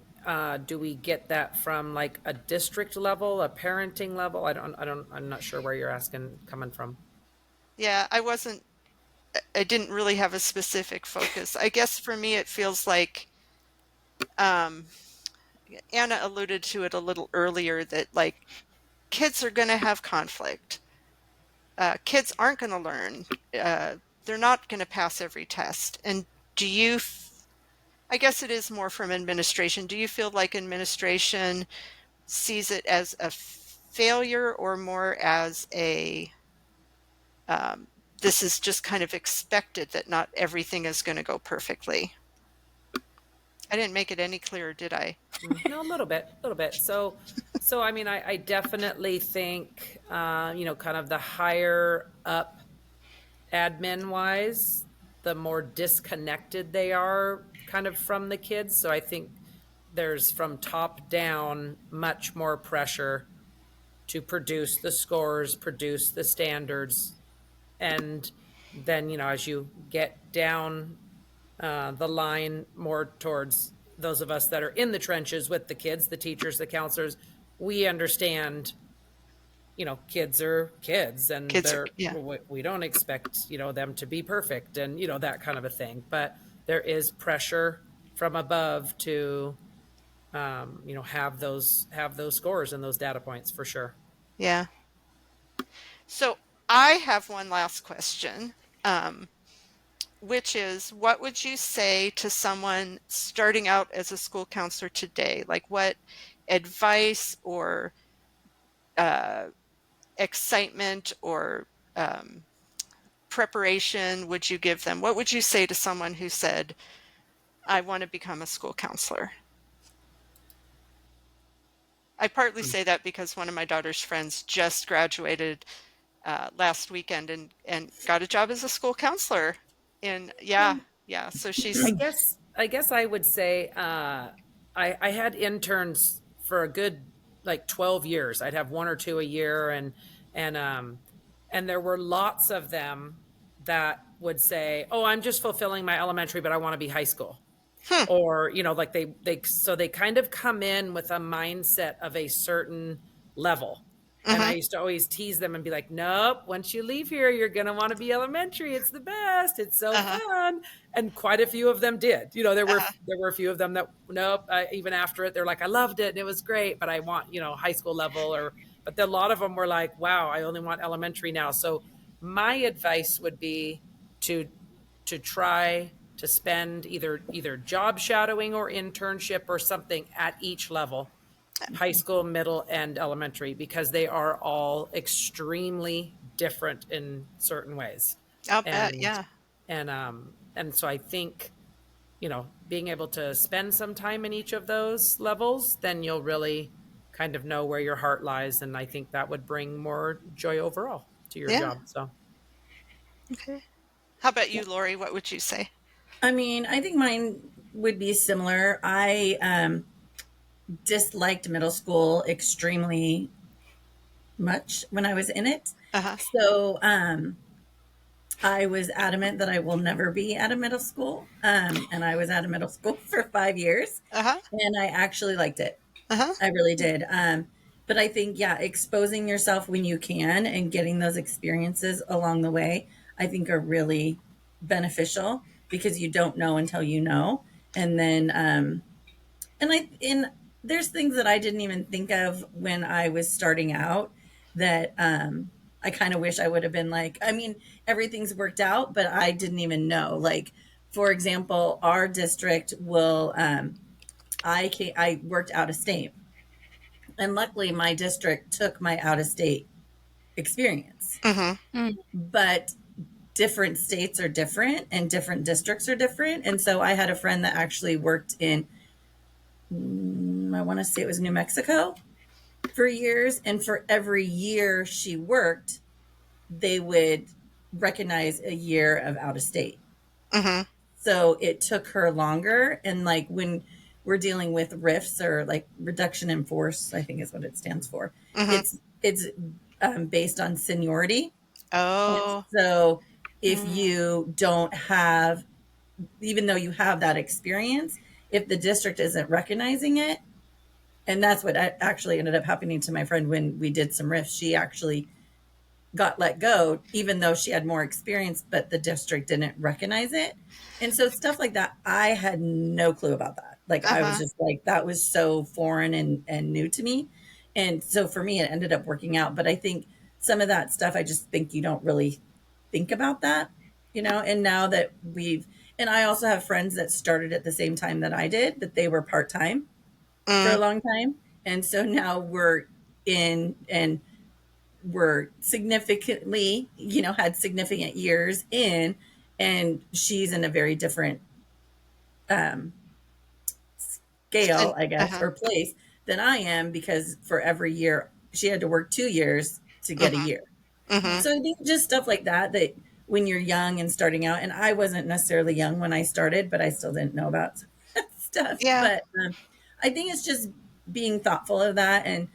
do we get that from like a district level, a parenting level? I'm not sure where you're asking coming from. Yeah, I didn't really have a specific focus. I guess for me, it feels like, um, Anna alluded to it a little earlier, that like kids are going to have conflict. Kids aren't going to learn. Uh, they're not going to pass every test. And do you, I guess it is more from administration. Do you feel like administration sees it as a failure or more as um, this is just kind of expected that not everything is going to go perfectly? I didn't make it any clearer, did I? No, a little bit, a little bit. So I mean, I definitely think, kind of the higher up admin wise, the more disconnected they are kind of from the kids. So I think there's from top down much more pressure to produce the scores, produce the standards. And then, as you get down the line more towards those of us that are in the trenches with the kids, the teachers, the counselors, we understand, kids are kids and Kids are, yeah, we don't expect, them to be perfect and, that kind of a thing. But there is pressure from above to, have those scores and those data points for sure. yeah. So I have one last question, um, which is, what would you say to someone starting out as a school counselor today? Like, what advice or uh, excitement or um, preparation would you give them? What would you say to someone who said, I want to become a school counselor? I partly say that because one of my daughter's friends just graduated last weekend and got a job as a school counselor. And yeah, yeah. So I she's, guess I guess I would say, I had interns for a good like 12 years. I'd have one or two a year, and um and there were lots of them that would say, "Oh, I'm just fulfilling my elementary, but I want to be high school." hmm, Or, like they kind of come in with a mindset of a certain level. And I hmm, used to always tease them and be like, nope, once you leave here, you're going to want to be elementary. It's the best. It's so uh-huh, fun. And quite a few of them did. There were uh-huh, there were a few of them that, nope, even after it, they're like, I loved it and it was great, but I want, high school level. But a lot of them were like, wow, I only want elementary now. So my advice would be to try to spend either job shadowing or internship or something at each level, high school, middle, and elementary, because they are all extremely different in certain ways. I'll bet, And yeah. and so I think, being able to spend some time in each of those levels, then you'll really kind of know where your heart lies. And I think that would bring more joy overall to your Yeah. job. So, Okay. How about you, Lori? What would you say? I mean, I think mine would be similar. I disliked middle school extremely much when I was in it. Uh-huh. So I was adamant that I will never be at a middle school. And I was at a middle school for 5 years, Uh-huh. and I actually liked it. Uh-huh. I really did. But I think, yeah, exposing yourself when you can and getting those experiences along the way, I think are really beneficial, because you don't know until you know. And then, and there's things that I didn't even think of when I was starting out that, I kind of wish I would have been like, I mean, everything's worked out, but I didn't even know. Like, for example, our district will, I worked out of state, and luckily my district took my out of state experience. Mm-hmm. Mm. But different states are different and different districts are different. And so I had a friend that actually worked in, I want to say it was New Mexico for years. And for every year she worked, they would recognize a year of out of state. Mm-hmm. So it took her longer. And like when we're dealing with RIFs, or like reduction in force, I think is what it stands for. Mm-hmm. It's based on seniority. And Oh. so if Mm. you don't have, even though you have that experience, if the district isn't recognizing it, and that's what actually ended up happening to my friend when we did some RIFs. She actually got let go, even though she had more experience, but the district didn't recognize it. And so stuff like that, I had no clue about that. Like, I was Uh-huh. just like, that was so foreign and new to me. And so for me, it ended up working out. But I think some of that stuff, I just think you don't really think about that, and now that and I also have friends that started at the same time that I did, but they were part-time for a Mm. long time. And so now we're in, and were significantly, had significant years in, and she's in a very different um, scale, And I guess, uh-huh. or place than I am, because for every year she had to work 2 years to get a Mm-hmm. year. Mm-hmm. So I think just stuff like that when you're young and starting out, and I wasn't necessarily young when I started, but I still didn't know about stuff. Yeah. But I think it's just being thoughtful of that, and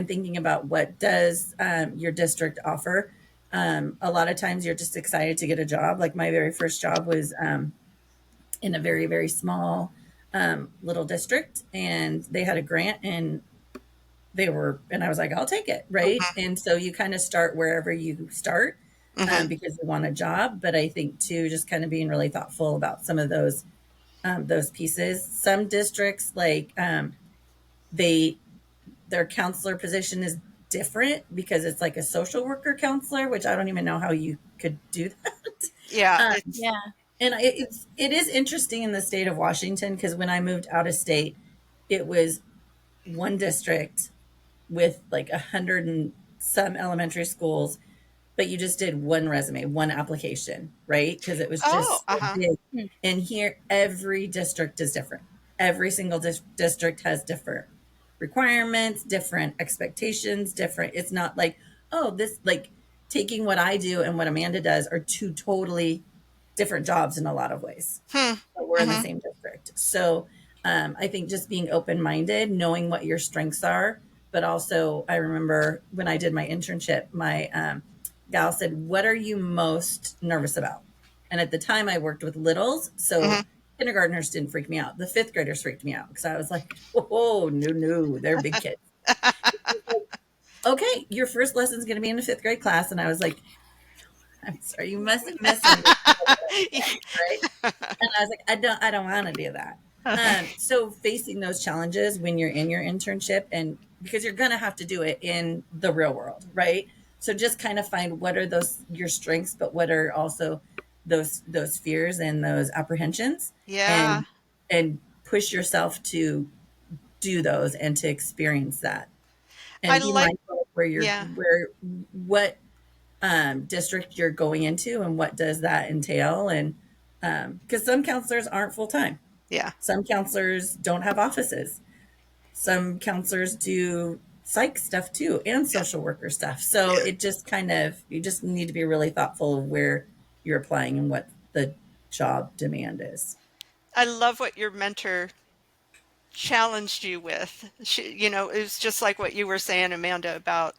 thinking about what does your district offer. A lot of times you're just excited to get a job. Like my very first job was in a very, very small little district, and they had a grant, and I was like, I'll take it. Right. Mm-hmm. And so you kind of start wherever you start, Mm-hmm. because you want a job. But I think too, just kind of being really thoughtful about some of those pieces. Some districts, like they their counselor position is different, because it's like a social worker counselor, which I don't even know how you could do that. Yeah. Um, It's Yeah. and it is interesting in the state of Washington, because when I moved out of state, it was one district with like 100 and some elementary schools, but you just did one resume, one application, right? Because it was oh, just so uh-huh. big. Mm. And here, every district is different. Every single district has different requirements, different expectations, different. It's not like, oh, this, like, taking what I do and what Amanda does are two totally different jobs in a lot of ways, Hmm. but we're in the Mm-hmm. same district. So I think just being open minded, knowing what your strengths are. But also, I remember when I did my internship, my gal said, "What are you most nervous about?" And at the time, I worked with littles. Mm-hmm. So kindergartners didn't freak me out. The fifth graders freaked me out, because I was like, oh, no, no, they're big kids. Okay, your first lesson is going to be in the fifth grade class. And I was like, I'm sorry, you must have misunderstood what I'm saying, right? And I was like, I don't want to do that. So facing those challenges when you're in your internship, and because you're going to have to do it in the real world, right? So just kind of find what are those your strengths, but what are also those fears and those apprehensions, Yeah. and push yourself to do those and to experience that, I and be like, mindful of where yeah, what district you're going into and what does that entail. And because some counselors aren't full-time, yeah, some counselors don't have offices, some counselors do psych stuff too and yeah, social worker stuff. So yeah. it just kind of, you just need to be really thoughtful of where you're applying and what the job demand is. I love what your mentor challenged you with. It was just like what you were saying, Amanda, about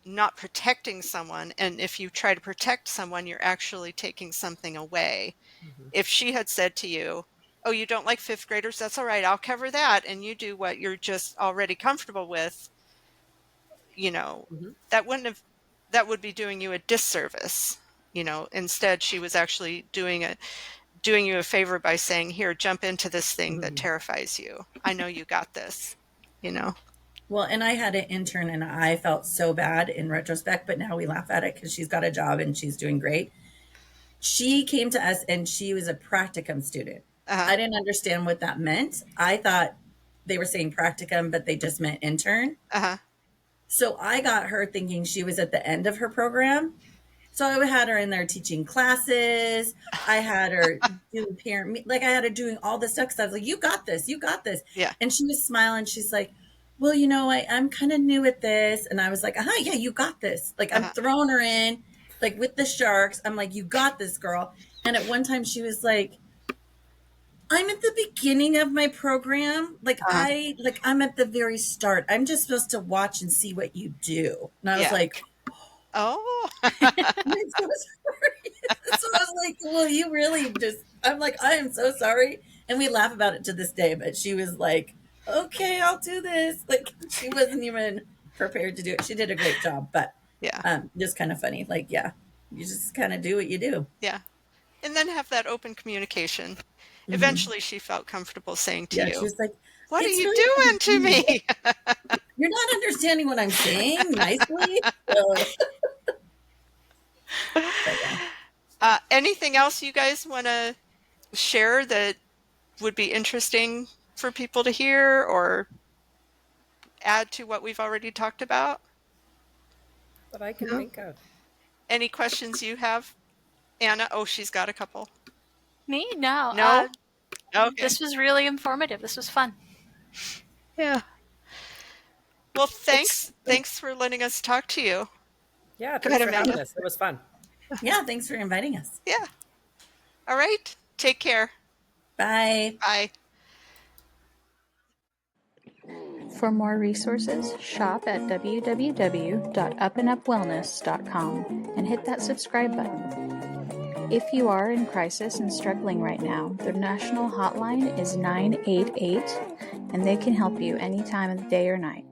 not protecting someone. And if you try to protect someone, you're actually taking something away. Mhm. If she had said to you, "Oh, you don't like fifth graders? That's all right. I'll cover that." And you do what you're just already comfortable with, you know, Mhm. that wouldn't have, that would be doing you a disservice. Instead, she was actually doing you a favor by saying, "Here, jump into this thing that Mhm. terrifies you. I know you got this." You know? Well, and I had an intern and I felt so bad in retrospect, but now we laugh at it because she's got a job and she's doing great. She came to us and she was a practicum student. Uh-huh. I didn't understand what that meant. I thought they were saying practicum, but they just meant intern. Uh-huh. So I got her thinking she was at the end of her program. So I had her in there teaching classes. I had her doing like I had her doing all this stuff because I was like, "You got this, you got this." Yeah. And she was smiling. She's like, "Well, I'm kind of new at this." And I was like, "Yeah, you got this." Like I'm Uh-huh. throwing her in, like with the sharks. I'm like, "You got this, girl." And at one time she was like, "I'm at the beginning of my program. Uh-huh. I'm at the very start. I'm just supposed to watch and see what you do." And I was Yeah. like, Oh. I'm so sorry. So I was like, well, you really just, I'm like, I am so sorry. And we laugh about it to this day, but she was like, okay, I'll do this. Like she wasn't even prepared to do it. She did a great job, but Yeah. just kind of funny. Like, yeah, you just kind of do what you do. Yeah. And then have that open communication. Mm-hmm. Eventually she felt comfortable saying to Yeah, she you, was like, "What are it's you really doing to confusing. me?" You're not understanding what I'm saying nicely. So, but yeah. Anything else you guys want to share that would be interesting for people to hear or add to what we've already talked about? That I can No? think of. Any questions you have, Anna? Oh, she's got a couple. Me? No. No? Okay. This was really informative. This was fun. Yeah. Well, It's, thanks for letting us talk to you. Yeah, Go thanks ahead, for having Amanda. us. It was fun. yeah, thanks for inviting us. Yeah. All right. Take care. Bye. Bye. For more resources, shop at www.upandupwellness.com and hit that subscribe button. If you are in crisis and struggling right now, the national hotline is 988 and they can help you any time of the day or night.